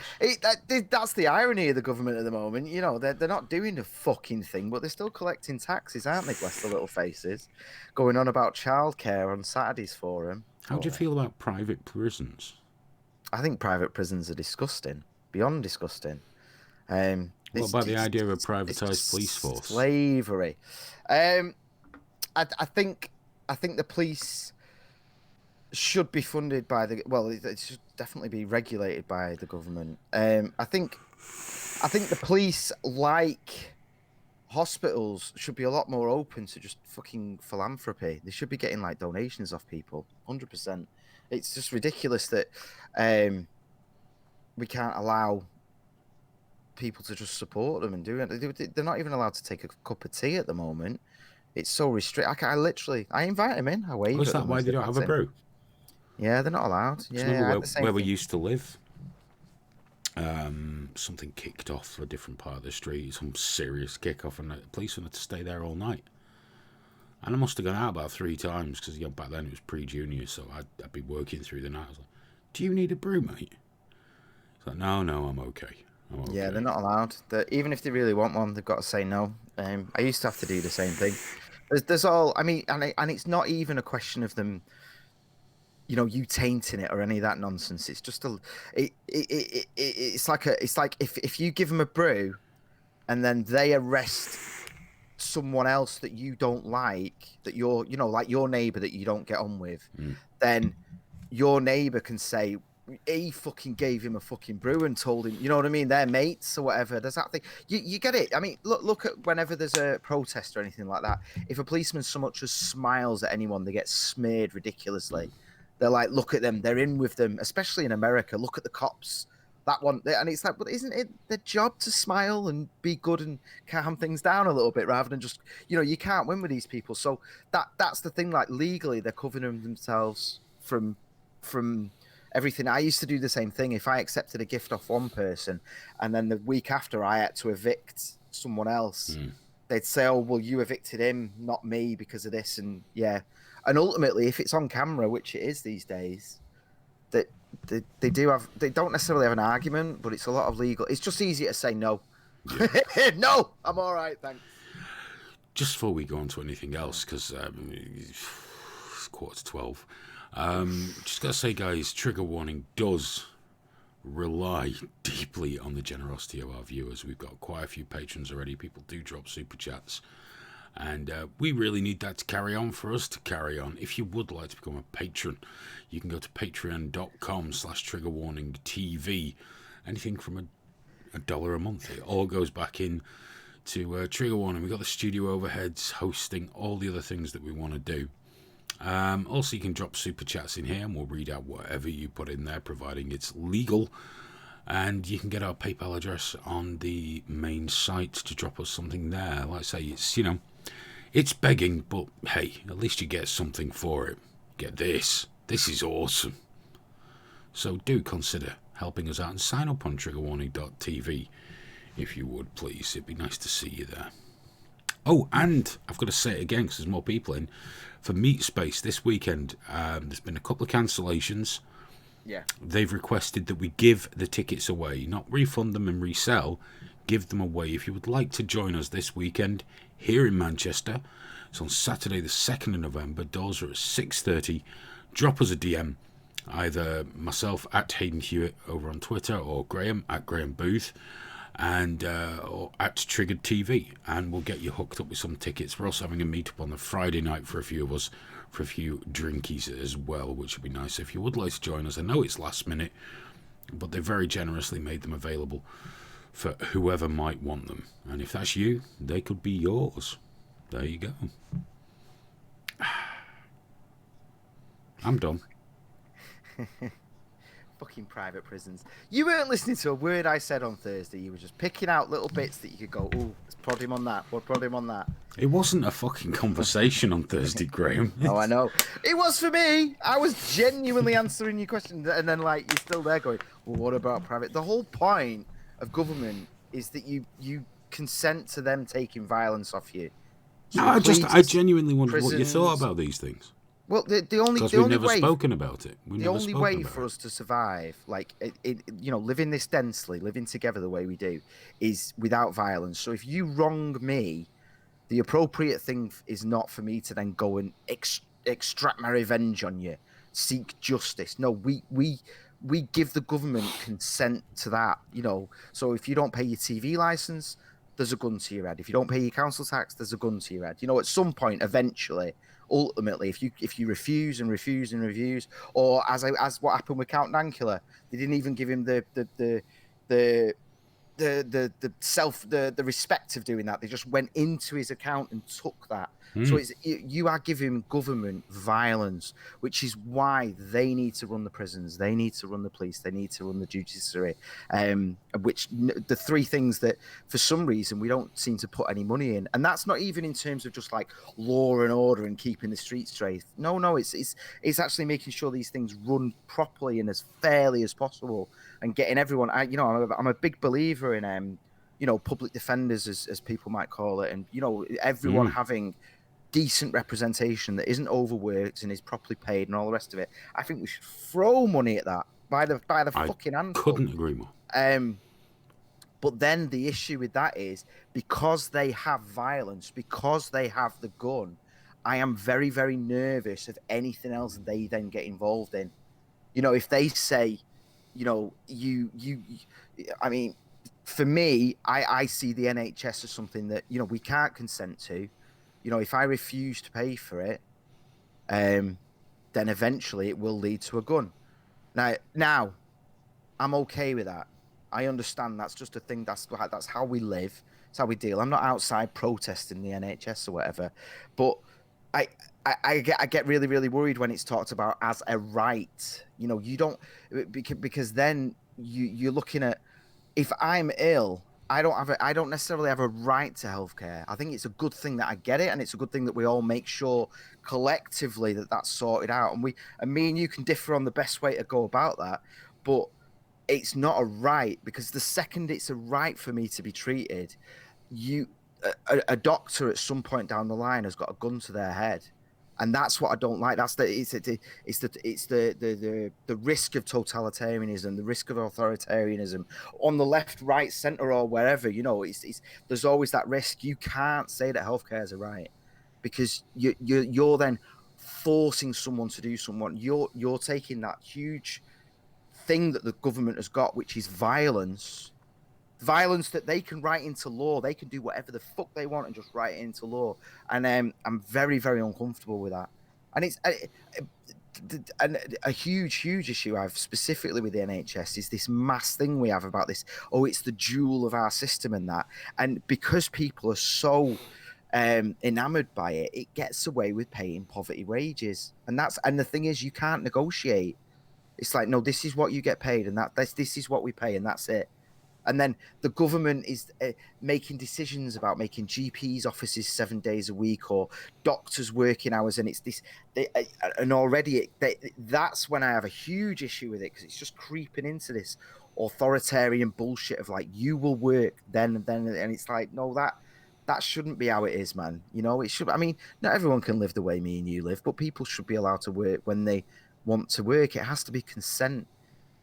that's the irony of the government at the moment. You know, they're not doing the fucking thing, but they're still collecting taxes, aren't they? Bless the little faces, going on about childcare on Saturdays for them. How do you feel about private prisons? I think private prisons are disgusting, beyond disgusting. What about the idea of a privatised police force? Slavery. I think the police should be funded by it should definitely be regulated by the government. I think the police, like hospitals, should be a lot more open to just fucking philanthropy. They should be getting like donations off people, 100%. It's just ridiculous that we can't allow people to just support them and do it. They're not even allowed to take a cup of tea at the moment. It's so restricted. I invite them in. I wave. Is that why they don't have a brew? Yeah, they're not allowed. Yeah, where we used to live, something kicked off a different part of the street, some serious kick-off, and the police had to stay there all night. And I must have gone out about 3 times, because back then it was pre-junior, so I'd be working through the night. I was like, do you need a brew, mate? It's like, no, I'm okay. Yeah, they're not allowed. Even if they really want one, they've got to say no. I used to have to do the same thing. There's all, I mean, and it's not even a question of them, you tainting it or any of that nonsense. It's just it's like if you give them a brew and then they arrest someone else that you don't like, that you're, like your neighbor that you don't get on with, then your neighbor can say, he fucking gave him a fucking brew and told him, you know what I mean? They're mates or whatever. There's that thing. You get it. I mean, look at whenever there's a protest or anything like that. If a policeman so much as smiles at anyone, they get smeared ridiculously. They're like, look at them. They're in with them, especially in America. Look at the cops. That one. And it's like, but isn't it their job to smile and be good and calm things down a little bit rather than just, you can't win with these people. So that's the thing. Like legally, they're covering themselves from everything. I used to do the same thing. If I accepted a gift off one person and then the week after I had to evict someone else, they'd say, oh, well, you evicted him, not me because of this. And yeah. And ultimately, if it's on camera, which it is these days, that they don't necessarily have an argument, but it's a lot of legal. It's just easier to say no. No, I'm all right, thanks. Just before we go on to anything else, because it's 11:45, just gotta say, guys, trigger warning does rely deeply on the generosity of our viewers. We've got quite a few patrons already. People do drop super chats, and we really need that to carry on for us to carry on. If you would like to become a patron, you can go to patreon.com/triggerwarningtv. Anything from $1 a month, it all goes back in to Trigger Warning. We've got the studio overheads, hosting, all the other things that we want to do. Also, you can drop super chats in here and we'll read out whatever you put in there, providing it's legal. And you can get our PayPal address on the main site to drop us something there. Like I say, it's, you know, it's begging, but hey, at least you get something for it. Get this. This is awesome. So do consider helping us out and sign up on triggerwarning.tv if you would, please. It'd be nice to see you there. Oh, and I've got to say it again because there's more people in. For Meat Space this weekend, there's been a couple of cancellations. Yeah. They've requested that we give the tickets away, not refund them and resell, give them away. If you would like to join us this weekend here in Manchester, it's on Saturday the 2nd of November. Doors are at 6:30. Drop us a DM, either myself at Hayden Hewitt over on Twitter or Graham at Graham Booth, and or at Triggered TV, and we'll get you hooked up with some tickets. We're also having a meetup on the Friday night for a few of us, for a few drinkies as well, which would be nice. If you would like to join us, I know it's last minute, but they very generously made them available for whoever might want them, and if that's you, they could be yours. There you go. I'm done. Fucking private prisons. You weren't listening to a word I said on Thursday. You were just picking out little bits that you could go, oh, let's prod him on that. We'll prod him on that. It wasn't a fucking conversation on Thursday, Graham. Oh, I know. It was for me. I was genuinely answering your question. And then, like, you're still there going, well, what about private? The whole point of government is that you consent to them taking violence off you. So No, I genuinely wondered what you thought about these things. Well, the only Because the we've only never way spoken about it. the only way for us to survive, like you know, living this densely, living together the way we do, is without violence. So if you wrong me, the appropriate thing is not for me to then go and extract my revenge on you, seek justice. No, we give the government consent to that. You know, so if you don't pay your TV license, there's a gun to your head. If you don't pay your council tax, there's a gun to your head. You know, at some point, eventually. Ultimately, if you refuse and refuse and refuse, or as what happened with Count Dankula, they didn't even give him the respect of doing that. They just went into his account and took that. So you are giving government violence, which is why they need to run the prisons, they need to run the police, they need to run the judiciary. Which the three things that for some reason we don't seem to put any money in, and that's not even in terms of just like law and order and keeping the streets straight. No, it's actually making sure these things run properly and as fairly as possible, and getting everyone. I'm a big believer in public defenders, as people might call it, and everyone having decent representation that isn't overworked and is properly paid and all the rest of it. I think we should throw money at that by the fucking handful. Couldn't agree more. But then the issue with that is because they have violence, because they have the gun, I am very, very nervous of anything else they then get involved in. If they say, I mean, for me, I see the NHS as something that, we can't consent to. If I refuse to pay for it, then eventually it will lead to a gun. Now, I'm okay with that. I understand that's just a thing. That's how we live. That's how we deal. I'm not outside protesting the NHS or whatever, but I get really, really worried when it's talked about as a right. You don't, because then you're looking at, if I'm ill, I don't necessarily have a right to healthcare. I think it's a good thing that I get it, and it's a good thing that we all make sure collectively that that's sorted out. And me and you can differ on the best way to go about that, but it's not a right, because the second it's a right for me to be treated, a doctor at some point down the line has got a gun to their head, And that's what I don't like. That's the risk of totalitarianism, the risk of authoritarianism on the left, right, center, or wherever. There's always that risk. You can't say that healthcare is a right, because you're then forcing someone to do someone. You're taking that huge thing that the government has got, which is violence that they can write into law. They can do whatever the fuck they want and just write it into law. And I'm very, very uncomfortable with that. And it's a huge issue I have specifically with the NHS is this mass thing we have about this. Oh, it's the jewel of our system and that. And because people are so enamored by it, it gets away with paying poverty wages. And the thing is, you can't negotiate. It's like, no, this is what you get paid, and this is what we pay, and that's it. And then the government is making decisions about making GPs offices 7 days a week or doctors working hours. And it's this, and already that's when I have a huge issue with it, because it's just creeping into this authoritarian bullshit of like, you will work then and then. And it's like, no, that shouldn't be how it is, man. It should. I mean, not everyone can live the way me and you live, but people should be allowed to work when they want to work. It has to be consent.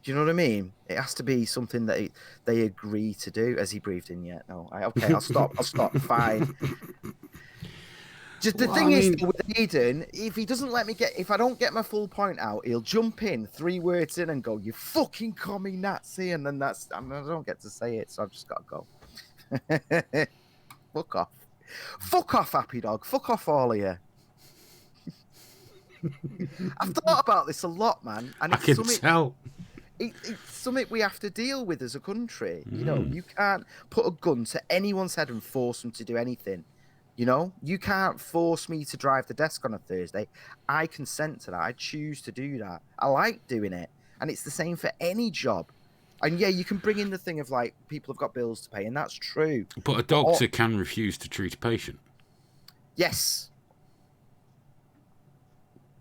Do you know what I mean? It has to be something that they agree to do. Has he breathed in yet? No. Okay, I'll stop. Fine. Just the thing is, with Aidan, if I don't get my full point out, he'll jump in 3 words in and go, "You fucking commie Nazi," and then I don't get to say it, so I've just got to go. Fuck off. Fuck off, Happy Dog. Fuck off, all of you. I've thought about this a lot, man. And I can tell. It's something we have to deal with as a country. You can't put a gun to anyone's head and force them to do anything. You can't force me to drive the desk on a Thursday. I consent to that. I choose to do that. I like doing it. And it's the same for any job. And yeah, you can bring in the thing of like, people have got bills to pay, and that's true. But a doctor can refuse to treat a patient. Yes.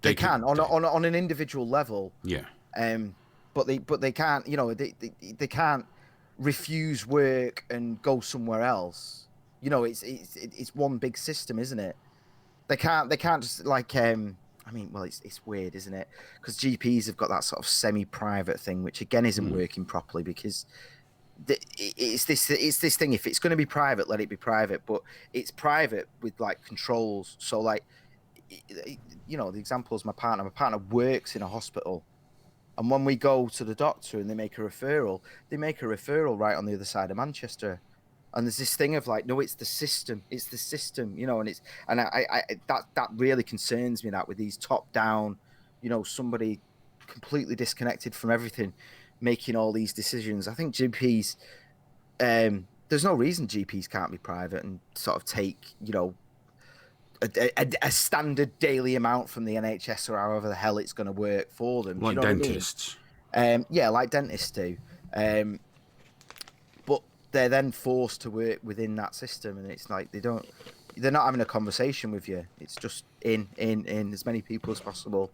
They can on an individual level. Yeah. But they can't, they can't refuse work and go somewhere else. It's one big system, isn't it? They can't just like it's weird, isn't it? Because GPs have got that sort of semi-private thing, which again isn't working properly, because it's this thing. If it's going to be private, let it be private, but it's private with like controls. So like, the example is my partner. My partner works in a hospital. And when we go to the doctor and they make a referral right on the other side of Manchester. And there's this thing of like, no, it's the system, and that really concerns me, that with these top down, somebody completely disconnected from everything, making all these decisions. I think GPs, there's no reason GPs can't be private and sort of take, a standard daily amount from the NHS or however the hell it's going to work for them. Like dentists. Yeah, like dentists do. But they're then forced to work within that system, and it's like they're not having a conversation with you. It's just in as many people as possible,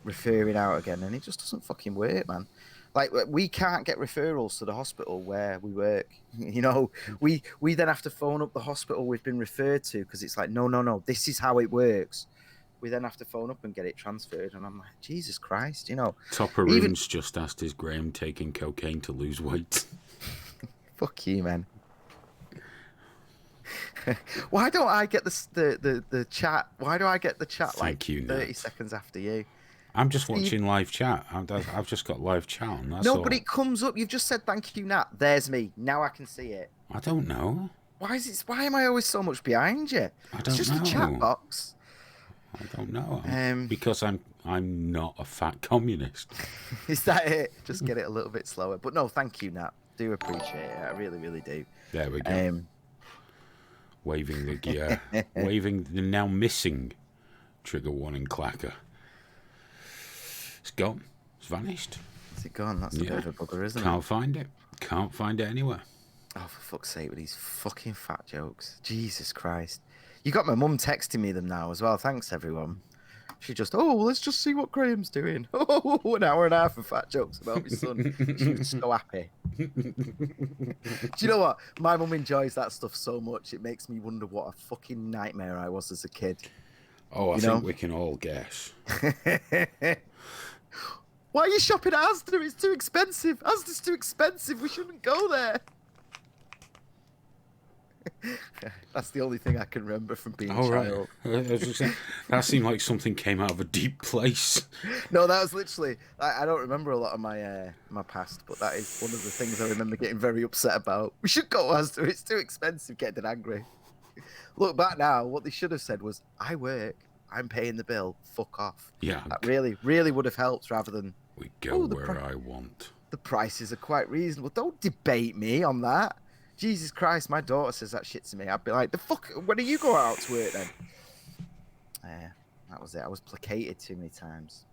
referring out again, and it just doesn't fucking work, man. Like, we can't get referrals to the hospital where we work. We then have to phone up the hospital we've been referred to, because it's like, no, this is how it works. We then have to phone up and get it transferred, and I'm like, Jesus Christ, Topper Roon's just asked, is Graham taking cocaine to lose weight? Fuck you, man. Why don't I get the chat? Why do I get the chat Thank you, 30 Nat. seconds after you? I'm just watching live chat. I've just got live chat on. That's all. But it comes up. You've just said thank you, Nat. There's me. Now I can see it. I don't know. Why am I always so much behind you? It's just a chat box. I don't know. Because I'm not a fat communist. Is that it? Just get it a little bit slower. But no, thank you, Nat. Do appreciate it. I really, really do. There we go. Waving the now missing trigger warning clacker. It's gone. It's vanished. Is it gone? That's a bit of a bugger, isn't it? Can't find it. Can't find it anywhere. Oh, for fuck's sake, with these fucking fat jokes. Jesus Christ. You got my mum texting me them now as well. Thanks, everyone. She just, let's just see what Graham's doing. Oh, an hour and a half of fat jokes about my son. She was so happy. Do you know what? My mum enjoys that stuff so much. It makes me wonder what a fucking nightmare I was as a kid. Oh, I You think know? we can all guess. Why are you shopping at Asda? It's too expensive. Asda's too expensive. We shouldn't go there. That's the only thing I can remember from being a All right. child. I was just saying, that seemed like something came out of a deep place. No, that was literally. I don't remember a lot of my past, but that is one of the things I remember getting very upset about. We should go Asda. It's too expensive. Getting angry. Look back now. What they should have said was, "I work. I'm paying the bill. Fuck off." Yeah. That really would have helped rather than We go Oh, the where I want. the prices are quite reasonable. Don't debate me on that. Jesus Christ, my daughter says that shit to me. I'd be like, the fuck, when do you go out to work then? That was it. I was placated too many times.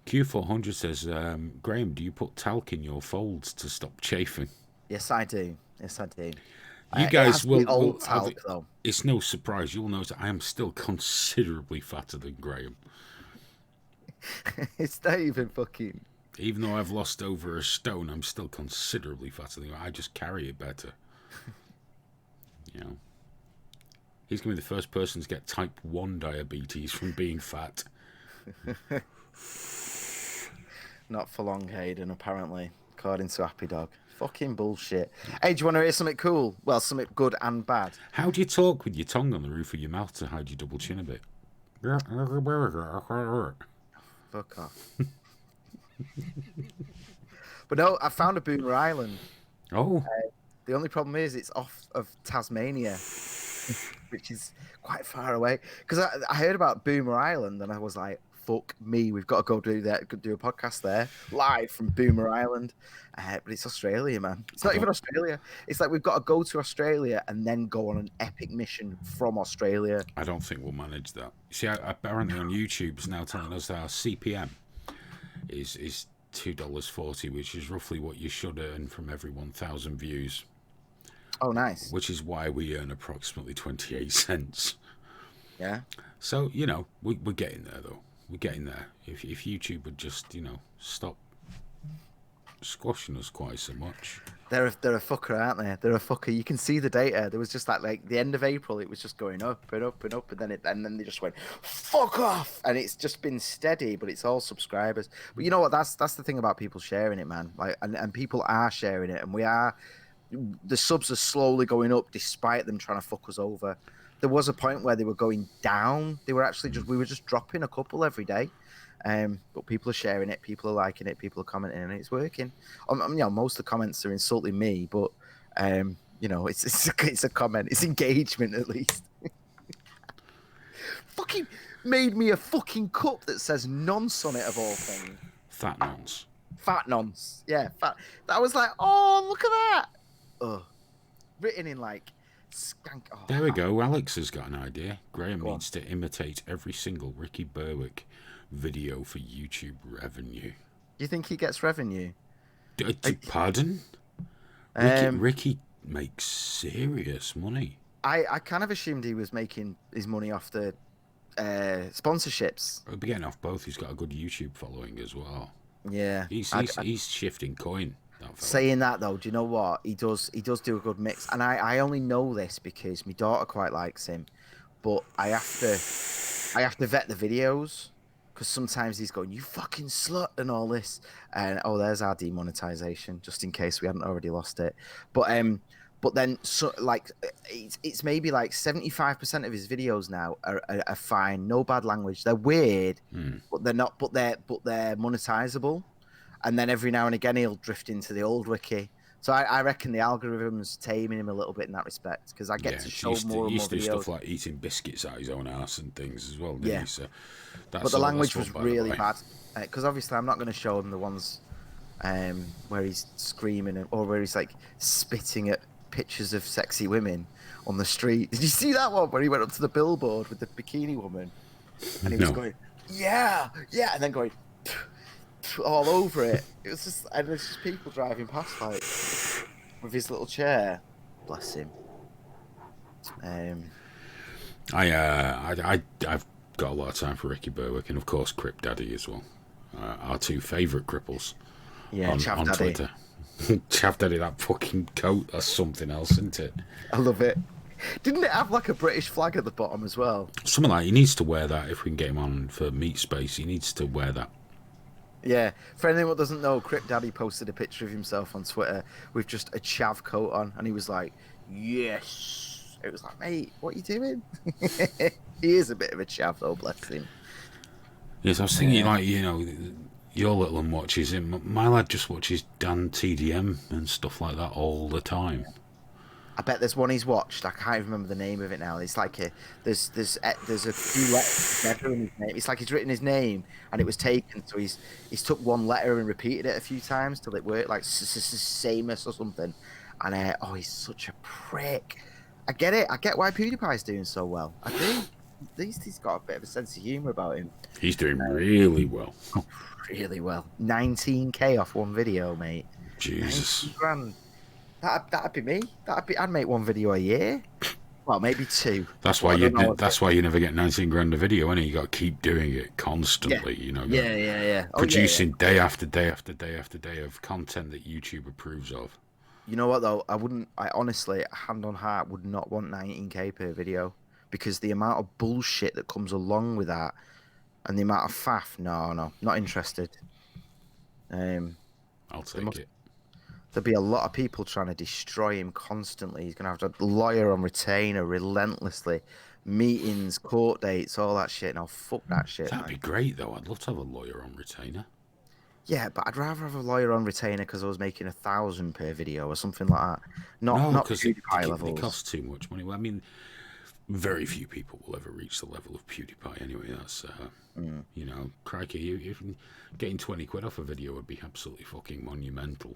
Q400 says, Graham, do you put talc in your folds to stop chafing? Yes, I do. Yes, I do. You It guys has to be will old have talc, it. though. It's no surprise. You'll notice I am still considerably fatter than Graham. It's not even fucking... Even though I've lost over a stone, I'm still considerably fatter than him. I just carry it better. You know. He's going to be the first person to get type 1 diabetes from being fat. Not for long, Hayden, apparently, according to Happy Dog. Fucking bullshit. Hey, do you want to hear something cool? Well, something good and bad. How do you talk with your tongue on the roof of your mouth to hide your double chin a bit? Fuck off. But no, I found a Boomer Island. Oh, The only problem is it's off of Tasmania, which is quite far away. Because I heard about Boomer Island and I was like, fuck me, we've got to go do that, do a podcast there live from Boomer Island. But it's Australia, man. It's not even Australia. It's like we've got to go to Australia and then go on an epic mission from Australia. I don't think we'll manage that. See, apparently on YouTube it's now telling us that our CPM is $2.40, which is roughly what you should earn from every 1,000 views. Oh, nice. Which is why we earn approximately 28 cents. Yeah. So, you know, we're getting there, though. We're getting there. If YouTube would just, you know, stop squashing us quite so much. They're a fucker, aren't they? They're a fucker. You can see the data. There was just like the end of April, it was just going up and up and up, and then they just went fuck off, and it's just been steady. But it's all subscribers. But you know what? That's the thing about people sharing it, man. Like, and people are sharing it, and we are. The subs are slowly going up despite them trying to fuck us over. There was a point where they were going down. They were actually we were just dropping a couple every day. But people are sharing it, people are liking it, people are commenting, and it's working. You know, most of the comments are insulting me, but you know, it's a comment, it's engagement at least. Fucking made me a fucking cup that says nonce on it of all things. Fat nonce. Fat nonce, yeah, fat. That was like, oh, look at that. Ugh. Written in like skank. Oh, There we go. Alex has got an idea. Graham Go on. needs to imitate every single Ricky Berwick video for YouTube revenue. You think he gets revenue? Pardon? Ricky makes serious money. I kind of assumed he was making his money off the sponsorships. We'll be getting off both. He's got a good YouTube following as well. Yeah. He's shifting coin. That fella. Saying that though, do you know what? He does do a good mix. And I only know this because my daughter quite likes him. But I have to vet the videos. Because sometimes he's going, you fucking slut, and all this. And oh, there's our demonetization, just in case we hadn't already lost it. But then so like it's maybe like 75% of his videos now are fine, no bad language. They're weird, but they're not. But they're monetizable. And then every now and again he'll drift into the old wiki. So I reckon the algorithm's taming him a little bit in that respect because I get to show more and more to do videos. stuff like eating biscuits out his own ass and things as well. Yeah. He? So But the language was really bad because obviously I'm not going to show him the ones where he's screaming or where he's like spitting at pictures of sexy women on the street. Did you see that one where he went up to the billboard with the bikini woman and he was going, yeah, and then going all over it. It was just, and there's just people driving past like with his little chair. Bless him. I've got a lot of time for Ricky Berwick and of course Crip Daddy as well. Our two favourite cripples on Chav Daddy. Twitter. Chav Daddy, that fucking coat, that's something else, isn't it? I love it. Didn't it have like a British flag at the bottom as well? Something like he needs to wear that if we can get him on for Meat Space. He needs to wear that. Yeah. For anyone that doesn't know, Crip Daddy posted a picture of himself on Twitter with just a chav coat on, and he was like, "Yes." It was like, mate, what are you doing? He is a bit of a chav though, bless him. Yes, I was thinking, like, you know, your little one watches him. My lad just watches Dan TDM and stuff like that all the time. I bet there's one he's watched. I can't remember the name of it now. It's like there's a few letters together in his name. It's like he's written his name and it was taken, so he's took one letter and repeated it a few times till it worked, like Samus or something. And oh, he's such a prick. I get it. I get why PewDiePie's doing so well. I do. At least he's got a bit of a sense of humour about him. He's doing really well. Really well. 19k off one video, mate. Jesus. 19 grand. That'd be me. I'd make one video a year. Well, maybe two. That's why you never get 19 grand a video, innit? You got to keep doing it constantly. Yeah. You know. Yeah. Producing day after day after day after day of content that YouTube approves of. You know what though? I honestly, hand on heart, would not want 19k per video because the amount of bullshit that comes along with that, and the amount of faff. No, not interested. I'll take it. There'll be a lot of people trying to destroy him constantly. He's gonna have a lawyer on retainer relentlessly, meetings, court dates, all that shit. No, fuck that shit. That'd be great though. I'd love to have a lawyer on retainer. Yeah, but I'd rather have a lawyer on retainer because I was making 1,000 per video or something like that. Not because PewDiePie levels. It costs too much money. Well, I mean, very few people will ever reach the level of PewDiePie anyway. That's you know, crikey, you getting 20 quid off a video would be absolutely fucking monumental.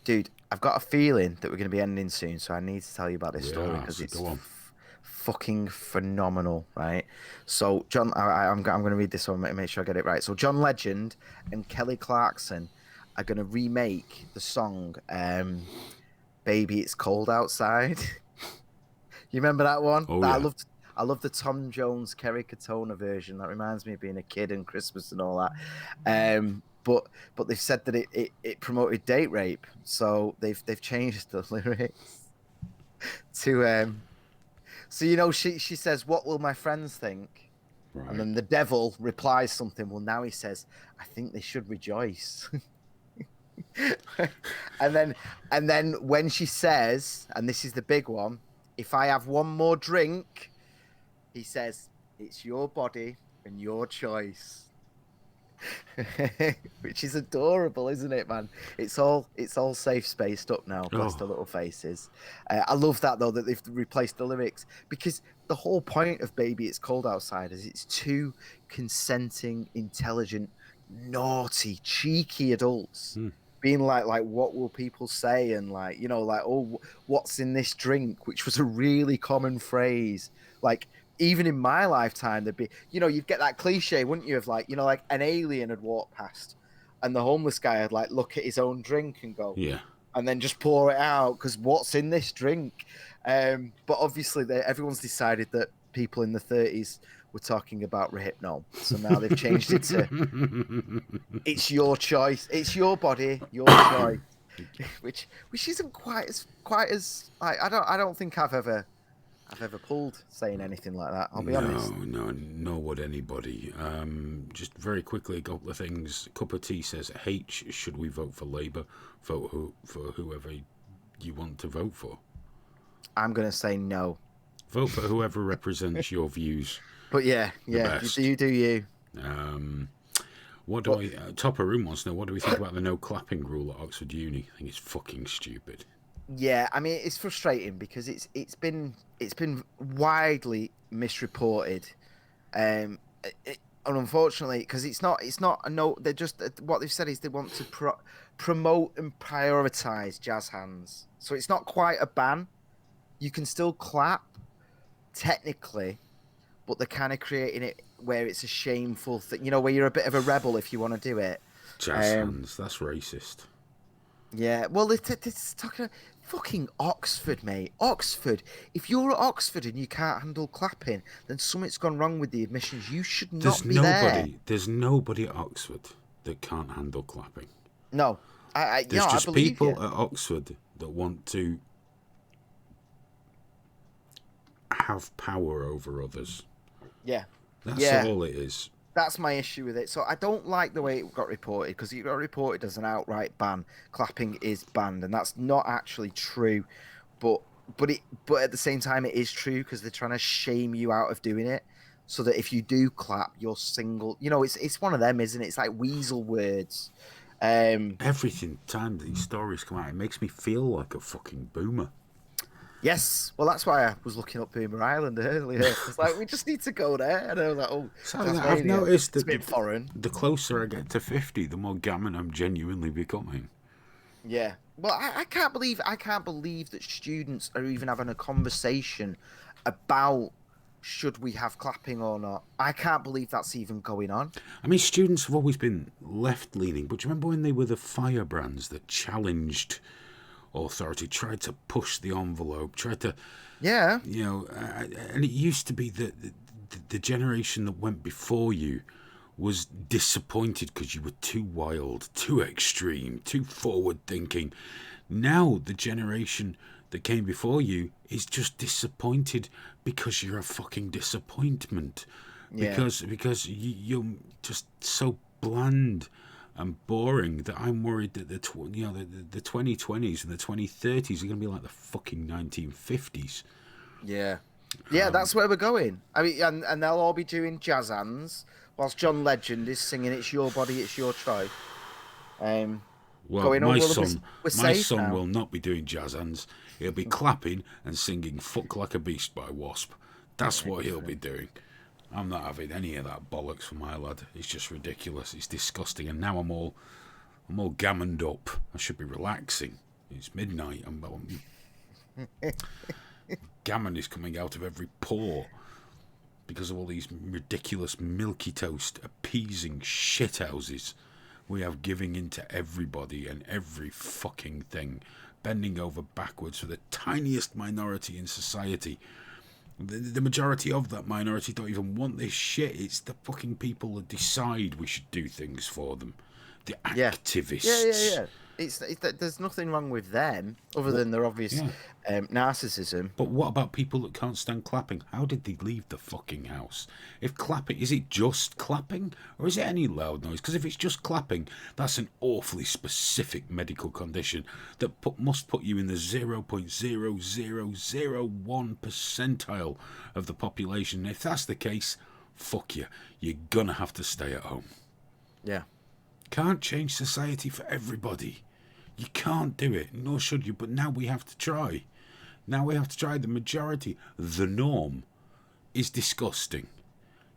Dude, I've got a feeling that we're going to be ending soon, so I need to tell you about this story because it's fucking phenomenal, right? So, John, I'm going to read this one and make sure I get it right. So, John Legend and Kelly Clarkson are going to remake the song "Baby It's Cold Outside." You remember that one? Oh, yeah. I love the Tom Jones, Kerry Katona version. That reminds me of being a kid and Christmas and all that. But they've said that it promoted date rape, so they've changed the lyrics to so you know she says, "What will my friends think?" Right. And then the devil replies something. Well, now he says, "I think they should rejoice." and then when she says, and this is the big one, "If I have one more drink," he says, "It's your body and your choice." Which is adorable, isn't it, man? It's all safe spaced up now. Bless the little faces. I love that though, that they've replaced the lyrics, because the whole point of "Baby It's Cold Outside" is it's two consenting, intelligent, naughty, cheeky adults being like, what will people say, and like, you know, like, oh, what's in this drink, which was a really common phrase. Like, even in my lifetime, there'd be, you know, you'd get that cliche, wouldn't you, of like, you know, like an alien had walked past and the homeless guy had like look at his own drink and go, yeah, and then just pour it out because what's in this drink? But obviously everyone's decided that people in the 30s were talking about Rohypnol, so now they've changed it to "It's your choice, it's your body, your choice," which isn't quite as I don't think I've ever pulled saying anything like that. I'll be honest. No, nor would anybody. Just very quickly, a couple of things. Cup of Tea says, "H, should we vote for Labour? Vote for whoever you want to vote for." I'm gonna say no. Vote for whoever represents your views. But yeah, you do you. Topper Room wants to know, what do we think about the no clapping rule at Oxford Uni? I think it's fucking stupid. Yeah, I mean, it's frustrating because it's been widely misreported, and unfortunately, because it's not a no. They're just, what they've said is they want to promote and prioritize jazz hands. So it's not quite a ban. You can still clap, technically, but they're kind of creating it where it's a shameful thing. You know, where you're a bit of a rebel if you want to do it. Jazz hands, that's racist. Yeah, well, it's talking fucking Oxford, mate. Oxford. If you're at Oxford and you can't handle clapping, then something's gone wrong with the admissions. You should not be there. There's nobody at Oxford that can't handle clapping. No, There's just people at Oxford that want to have power over others. Yeah. That's Yeah. all it is. That's my issue with it. So I don't like the way it got reported, because it got reported as an outright ban. Clapping is banned, and that's not actually true. But at the same time, it is true, because they're trying to shame you out of doing it, so that if you do clap, you're single. You know, it's one of them, isn't it? It's like weasel words. Every time these stories come out, it makes me feel like a fucking boomer. Yes, well, that's why I was looking up Boomer Island earlier. It's like, we just need to go there, and I was like, oh, So I've Tasmania. noticed It's that a bit foreign. the closer I get to 50, the more gammon I'm genuinely becoming. Yeah. Well, I can't believe that students are even having a conversation about should we have clapping or not. I can't believe that's even going on. I mean, students have always been left-leaning, but do you remember when they were the firebrands that challenged authority, tried to push the envelope, tried to, Yeah. you know, and it used to be that the generation that went before you was disappointed because you were too wild, too extreme, too forward-thinking. Now the generation that came before you is just disappointed because you're a fucking disappointment. Yeah. Because you're just so bland and boring that I'm worried that the 2020s and the 2030s are going to be like the fucking 1950s. Yeah. Yeah, that's where we're going. I mean, and they'll all be doing jazz hands whilst John Legend is singing "It's Your Body, It's Your Choice." Well, Going my over, son, we're my safe son now. will not be doing jazz hands. He'll be clapping and singing "Fuck Like a Beast" by Wasp. That's what he'll be doing. I'm not having any of that bollocks for my lad. It's just ridiculous. It's disgusting. And now I'm all gammoned up. I should be relaxing. It's midnight. Gammon is coming out of every pore because of all these ridiculous milky toast appeasing shithouses we have giving into everybody and every fucking thing, bending over backwards for the tiniest minority in society. The majority of that minority don't even want this shit. It's the fucking people that decide we should do things for them. The activists. Yeah. It's there's nothing wrong with them other than their obvious narcissism. But what about people that can't stand clapping? How did they leave the fucking house? If clapping, is it just clapping? Or is it any loud noise? Because if it's just clapping, that's an awfully specific medical condition that must put you in the 0.0001 percentile of the population. If that's the case, fuck you. You're gonna have to stay at home. Yeah. Can't change society for everybody. You can't do it, nor should you, but now we have to try. The majority, the norm, is disgusting.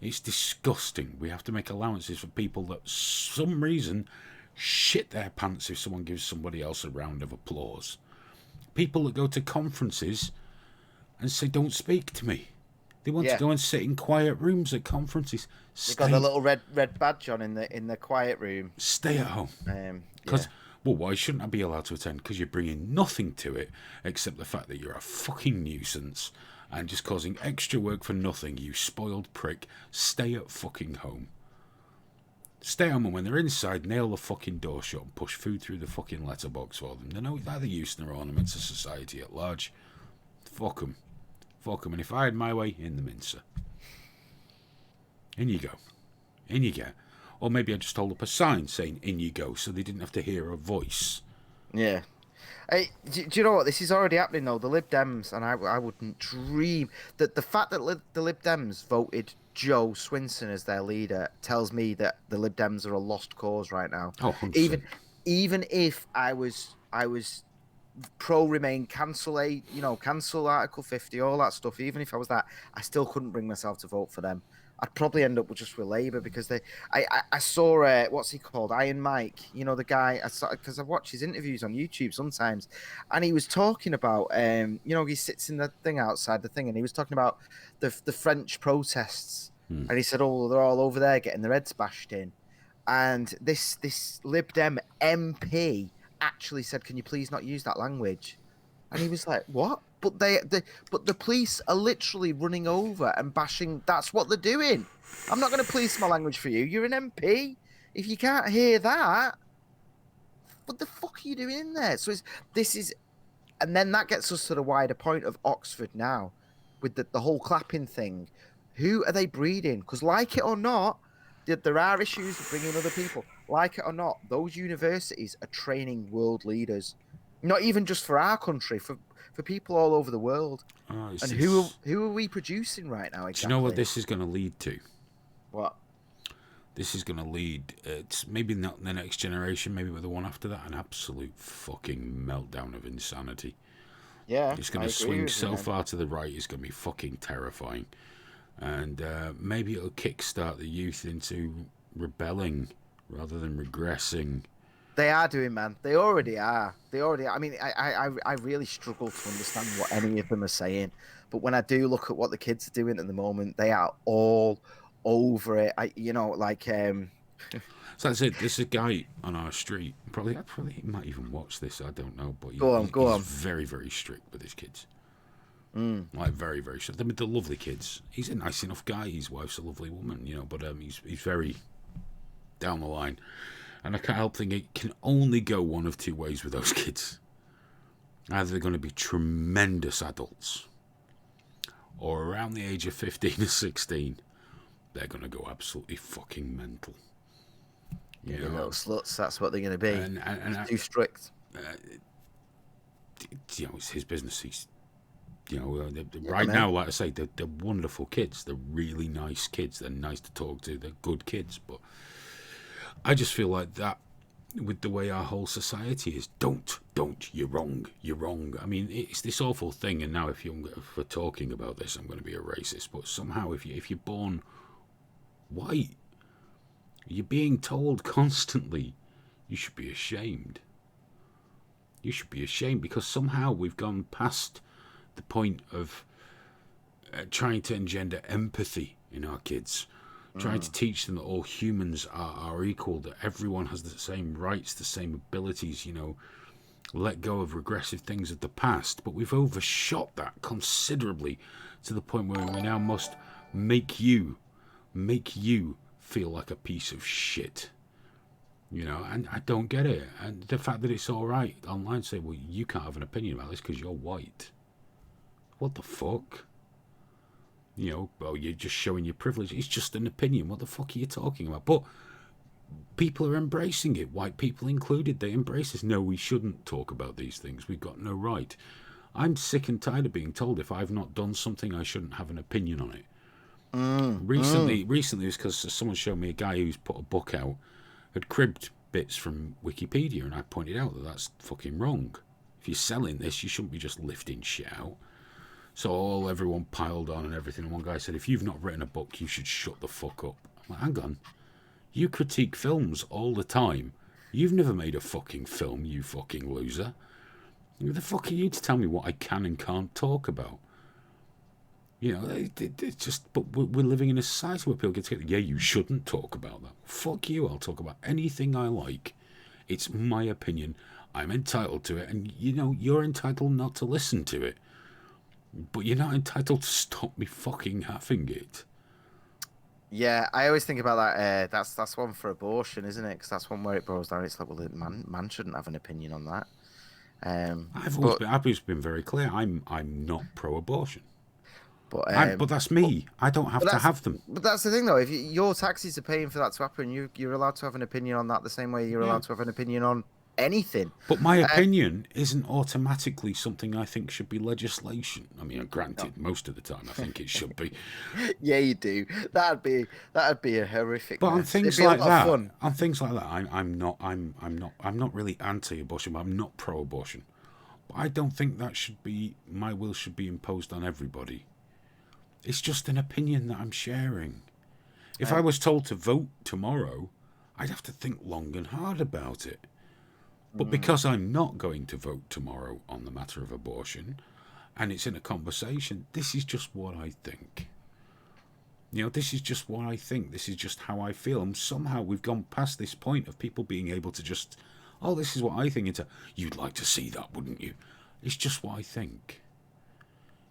It's disgusting. We have to make allowances for people that, for some reason, shit their pants if someone gives somebody else a round of applause. People that go to conferences and say, don't speak to me. They want to go and sit in quiet rooms at conferences. They've got the little red badge on in the quiet room. Stay at home. Well, why shouldn't I be allowed to attend? Because you're bringing nothing to it except the fact that you're a fucking nuisance and just causing extra work for nothing, you spoiled prick. Stay at fucking home. Stay home, and when they're inside, nail the fucking door shut and push food through the fucking letterbox for them. They're neither use nor ornament to society at large. Fuck them. Fuck them. And if I had my way, in the mincer. In you go. In you get. Or maybe I just hold up a sign saying, in you go, so they didn't have to hear a voice. Yeah. Hey, do you know what? This is already happening, though. The Lib Dems, and I wouldn't dream that the fact that the Lib Dems voted Joe Swinson as their leader tells me that the Lib Dems are a lost cause right now. Oh, 100%. Even if I was pro Remain, cancel Article 50, all that stuff. Even if I was that, I still couldn't bring myself to vote for them. I'd probably end up just with Labour because I saw what's he called, Iron Mike, the guy, because I watch his interviews on YouTube sometimes, and he was talking about he sits in the thing outside the thing, and he was talking about the French protests, and he said, oh, they're all over there getting their heads bashed in, and this Lib Dem MP actually said, can you please not use that language? And he was like, what? But the police are literally running over and bashing. That's what they're doing. I'm not going to police my language for you. You're an MP. If you can't hear that, what the fuck are you doing in there? So this is, and then that gets us to the wider point of Oxford now. with the whole clapping thing. Who are they breeding? Because like it or not, there are issues with bringing other people. Like it or not, those universities are training world leaders, not even just for our country, for people all over the world. Oh, And who are we producing right now? Exactly. Do you know what this is going to lead to? What? This is going to lead, it's maybe not the next generation, maybe with the one after that, an absolute fucking meltdown of insanity. Yeah, It's going to swing so far to the right, it's going to be fucking terrifying. And maybe it'll kickstart the youth into rebelling rather than regressing. They are doing, man. They already are. I mean, I really struggle to understand what any of them are saying. But when I do look at what the kids are doing at the moment, they are all over it. So that's it. There's a guy on our street. Probably he might even watch this. I don't know. But Go on. He's very, very strict with his kids. Like very, very strict. I mean, they're lovely kids. He's a nice enough guy. His wife's a lovely woman, but he's very down the line. And I can't help thinking it can only go one of two ways with those kids. Either they're going to be tremendous adults, or around the age of 15 or 16, they're going to go absolutely fucking mental. You know, little sluts, that's what they're going to be. And too strict. It's his business. He's, right now, like I say, they're wonderful kids. They're really nice kids. They're nice to talk to. They're good kids, but I just feel like that with the way our whole society is. Don't, you're wrong. I mean, it's this awful thing, and now if we're talking about this, I'm going to be a racist, but somehow if you're born white, you're being told constantly you should be ashamed. You should be ashamed because somehow we've gone past the point of trying to engender empathy in our kids. Trying to teach them that all humans are equal, that everyone has the same rights, the same abilities, let go of regressive things of the past. But we've overshot that considerably to the point where we now must make you feel like a piece of shit. And I don't get it. And the fact that it's all right online say, well, you can't have an opinion about this because you're white. What the fuck? You're just showing your privilege. It's just an opinion. What the fuck are you talking about? But people are embracing it. White people included. They embrace this. No, we shouldn't talk about these things. We've got no right. I'm sick and tired of being told if I've not done something, I shouldn't have an opinion on it. Recently, it was because someone showed me a guy who's put a book out, had cribbed bits from Wikipedia, and I pointed out that that's fucking wrong. If you're selling this, you shouldn't be just lifting shit out. So everyone piled on and everything. And one guy said, if you've not written a book, you should shut the fuck up. I'm like, hang on. You critique films all the time. You've never made a fucking film, you fucking loser. Who the fuck are you to tell me what I can and can't talk about? It's just, but we're living in a society where people get together. Yeah, you shouldn't talk about that. Fuck you, I'll talk about anything I like. It's my opinion. I'm entitled to it. And, you're entitled not to listen to it. But you're not entitled to stop me fucking having it. Yeah, I always think about that. That's one for abortion, isn't it? Because that's one where it boils down. It's like, well, man shouldn't have an opinion on that. I've always been very clear. I'm not pro-abortion. But that's me. I don't have to have them. But that's the thing, though. If your taxis are paying for that to happen, you're allowed to have an opinion on that the same way you're allowed to have an opinion on anything. But my opinion isn't automatically something I think should be legislation. I mean, granted, most of the time I think it should be. Yeah, you do. That'd be a horrific. But on things like that, I'm not really anti-abortion. But I'm not pro-abortion. But I don't think that should be my will should be imposed on everybody. It's just an opinion that I'm sharing. If I was told to vote tomorrow, I'd have to think long and hard about it. But because I'm not going to vote tomorrow on the matter of abortion, and it's in a conversation, this is just what I think. This is just what I think. This is just how I feel. And somehow we've gone past this point of people being able to just, oh, this is what I think. It's you'd like to see that, wouldn't you? It's just what I think.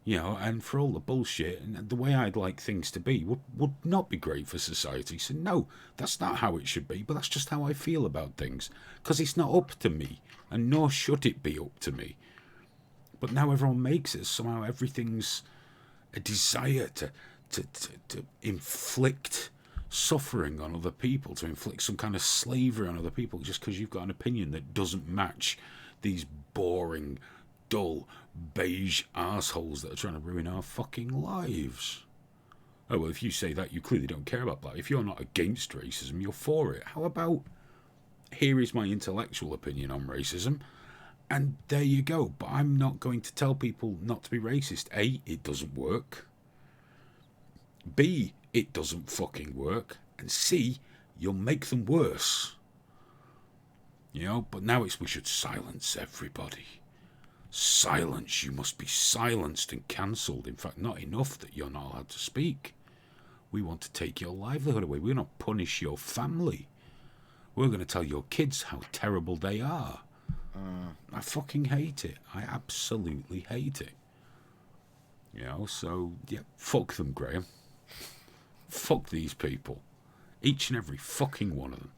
And for all the bullshit and the way I'd like things to be would not be great for society. So no, that's not how it should be, but that's just how I feel about things. Because it's not up to me, and nor should it be up to me. But now everyone makes it, somehow everything's a desire to inflict suffering on other people, to inflict some kind of slavery on other people just because you've got an opinion that doesn't match these boring, dull, beige assholes that are trying to ruin our fucking lives. Oh, well, if you say that, you clearly don't care about that. If you're not against racism, you're for it. How about, here is my intellectual opinion on racism, and there you go. But I'm not going to tell people not to be racist. A, it doesn't work. B, it doesn't fucking work. And C, you'll make them worse. You know, but now it's we should silence everybody. Silence, you must be silenced and cancelled. In fact, not enough that you're not allowed to speak. We want to take your livelihood away. We're not punish your family. We're going to tell your kids how terrible they are. I fucking hate it. I absolutely hate it. You know, so, yeah, fuck them, Graham. Fuck these people. Each and every fucking one of them.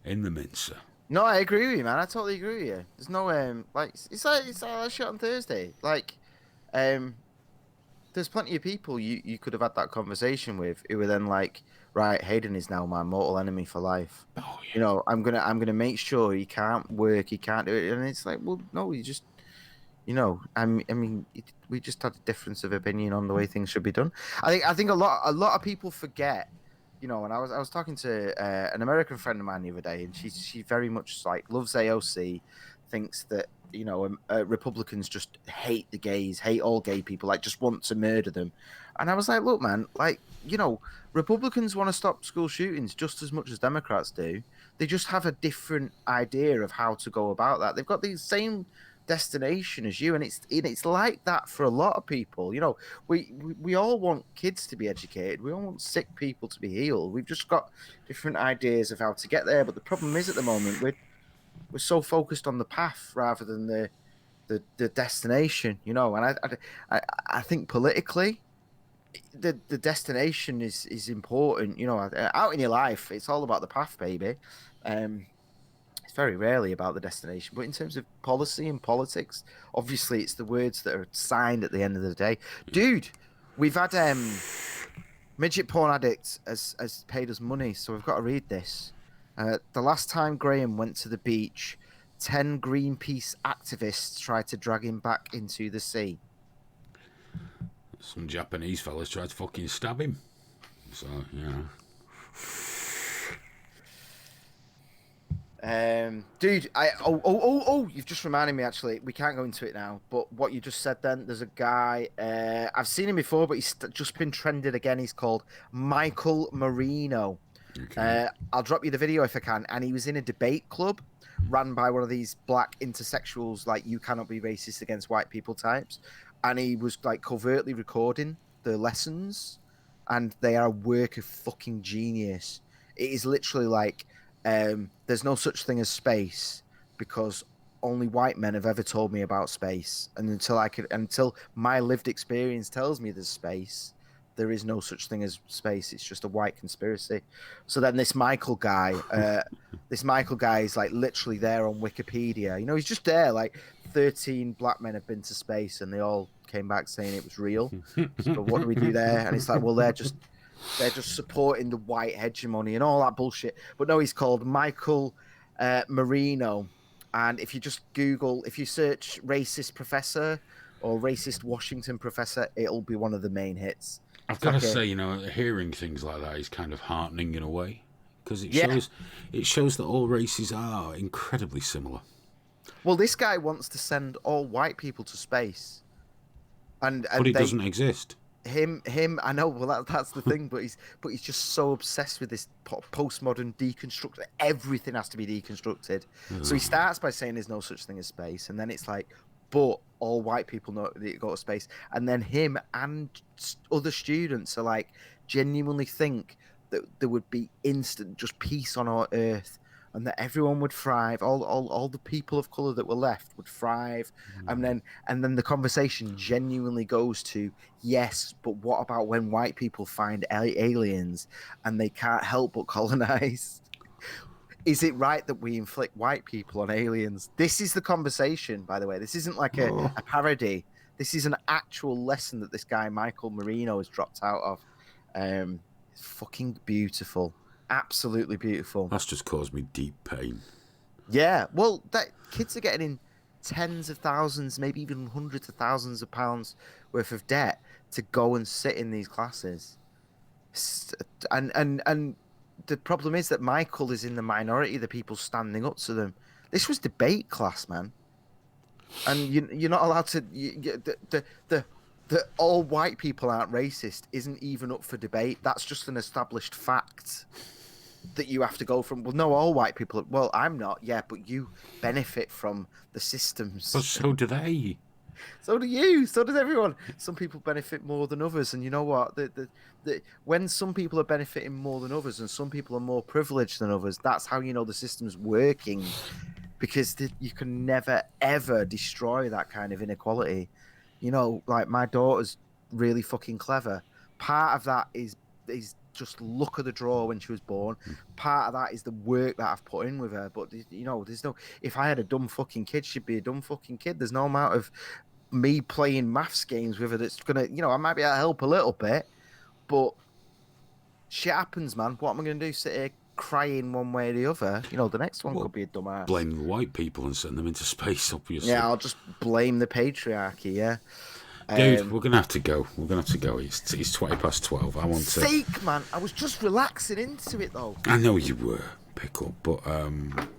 In the mincer. No, I agree with you, man. I totally agree with you. There's no like it's like that shit on Thursday. Like, there's plenty of people you could have had that conversation with who were then like, right, Hayden is now my mortal enemy for life. Oh, yeah. You know, I'm gonna make sure he can't work, he can't do it, and it's like, well, no, you just, you know, we just had a difference of opinion on the way things should be done. I think a lot of people forget. You know, and I was talking to an American friend of mine the other day, and she very much like loves AOC, thinks that, you know, Republicans just hate the gays, hate all gay people, like just want to murder them. And I was like, look, man, like, you know, Republicans want to stop school shootings just as much as Democrats do. They just have a different idea of how to go about that. They've got the same destination as you, and it's like that for a lot of people. You know, we all want kids to be educated, we all want sick people to be healed. We've just got different ideas of how to get there, but the problem is at the moment we're so focused on the path rather than the destination, you know. And I think politically the destination is important, you know. Out in your life it's all about the path, baby. Very rarely about the destination, but in terms of policy and politics, obviously it's the words that are signed at the end of the day. Dude, we've had Midget Porn Addict has paid us money, so we've got to read this. The last time Graham went to the beach, 10 Greenpeace activists tried to drag him back into the sea. Some Japanese fellas tried to fucking stab him. So, you know. Dude, you've just reminded me, actually. We can't go into it now, but what you just said then, there's a guy, I've seen him before, but he's just been trended again. He's called Michael Marino. Okay. I'll drop you the video if I can. And he was in a debate club run by one of these black intersexuals, like, you cannot be racist against white people types. And he was like covertly recording the lessons, and they are a work of fucking genius. It is literally like, there's no such thing as space because only white men have ever told me about space, and until my lived experience tells me there's space, there is no such thing as space. It's just a white conspiracy. So then this Michael guy is like literally there on Wikipedia. You know, he's just there. Like 13 black men have been to space, and they all came back saying it was real. So what do we do there? And it's like, well, they're just supporting the white hegemony and all that bullshit. But no, he's called Michael Marino. And if you just Google, if you search racist professor or racist Washington professor, it'll be one of the main hits. I've got to say, you know, hearing things like that is kind of heartening in a way, because it shows that all races are incredibly similar. Well, this guy wants to send all white people to space. But it doesn't exist. Him. I know. Well, that's the thing. But he's just so obsessed with this postmodern deconstruct. Everything has to be deconstructed. So he starts by saying there's no such thing as space, and then it's like, but all white people know that go to space. And then him and other students are like, genuinely think that there would be instant just peace on our earth, and that everyone would thrive. All the people of color that were left would thrive. And then the conversation genuinely goes to, yes, but what about when white people find aliens and they can't help but colonize? Is it right that we inflict white people on aliens? This is the conversation, by the way. This isn't like a parody. This is an actual lesson that this guy Michael Marino has dropped out of. It's fucking beautiful, absolutely beautiful. That's just caused me deep pain. Yeah, well, that kids are getting in tens of thousands, maybe even hundreds of thousands of pounds worth of debt to go and sit in these classes. And the problem is that Michael is in the minority, the people standing up to them. This was debate class, man. And you're not allowed to. The all white people aren't racist isn't even up for debate. That's just an established fact that you have to go from. Well, no, all white people. Well, I'm not. Yeah, but you benefit from the systems. But so do they. So do you. So does everyone. Some people benefit more than others, and you know what? When some people are benefiting more than others, and some people are more privileged than others, that's how you know the system's working. Because you can never ever destroy that kind of inequality. You know, like my daughter's really fucking clever. Part of that is just luck of the draw when she was born. Part of that is the work that I've put in with her. But you know, there's no. If I had a dumb fucking kid, she'd be a dumb fucking kid. There's no amount of me playing maths games with her that's gonna. You know, I might be able to help a little bit, but shit happens, man. What am I gonna do? Sit here crying one way or the other? You know, the next one could be a dumbass. Blame the white people and send them into space, obviously. Yeah, I'll just blame the patriarchy. Yeah. Dude, we're gonna have to go. It's 20 past 12. I want to. Sake, man! I was just relaxing into it though. I know you were, Pickle, but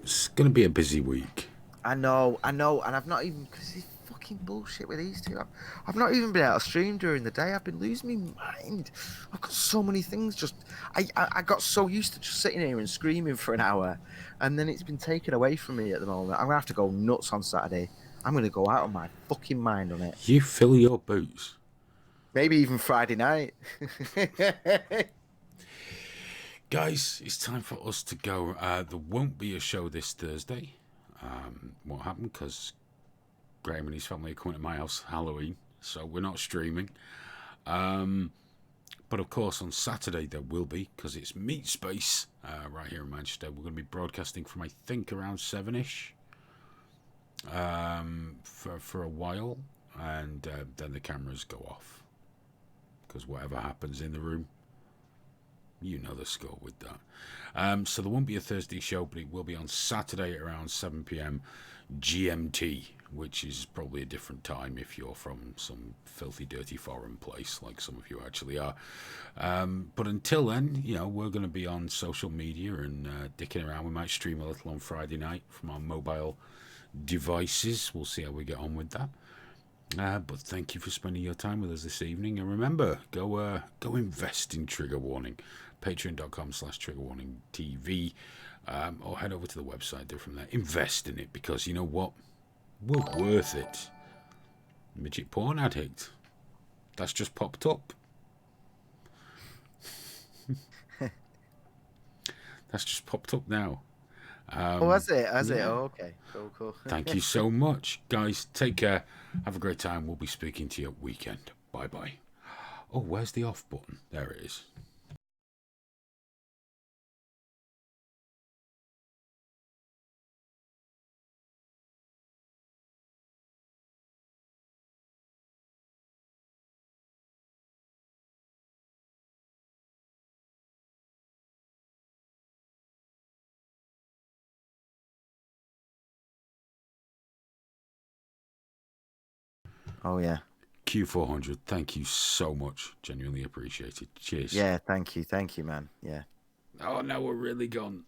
it's gonna be a busy week. I know, and I've not even because it's fucking bullshit with these two. I've not even been able to stream during the day. I've been losing my mind. I've got so many things. I got so used to just sitting here and screaming for an hour, and then it's been taken away from me at the moment. I'm gonna have to go nuts on Saturday. I'm going to go out of my fucking mind on it. You fill your boots. Maybe even Friday night. Guys, it's time for us to go. There won't be a show this Thursday. What happened? Because Graham and his family are coming to my house Halloween, so we're not streaming. But of course, on Saturday there will be, because it's Meat Space right here in Manchester. We're going to be broadcasting from, I think, around 7ish. For a while, and then the cameras go off, because whatever happens in the room, you know the score with that. So there won't be a Thursday show, but it will be on Saturday around 7 p.m. GMT, which is probably a different time if you're from some filthy dirty foreign place like some of you actually are. But until then, you know, we're going to be on social media and dicking around. We might stream a little on Friday night from our mobile devices. We'll see how we get on with that. But thank you for spending your time with us this evening, and remember, go invest in Trigger Warning. Patreon.com/triggerwarningtv, or head over to the website. Do from there. Invest in it, because you know what, we're worth it. Midget porn addict. That's just popped up. That's just popped up now. Has it? Oh, okay. Cool. Thank you so much. Guys, take care. Have a great time. We'll be speaking to you at weekend. Bye-bye. Oh, where's the off button? There it is. Oh, yeah. Q400, thank you so much. Genuinely appreciated. Cheers. Yeah, thank you, man. Yeah. Oh, now we're really gone.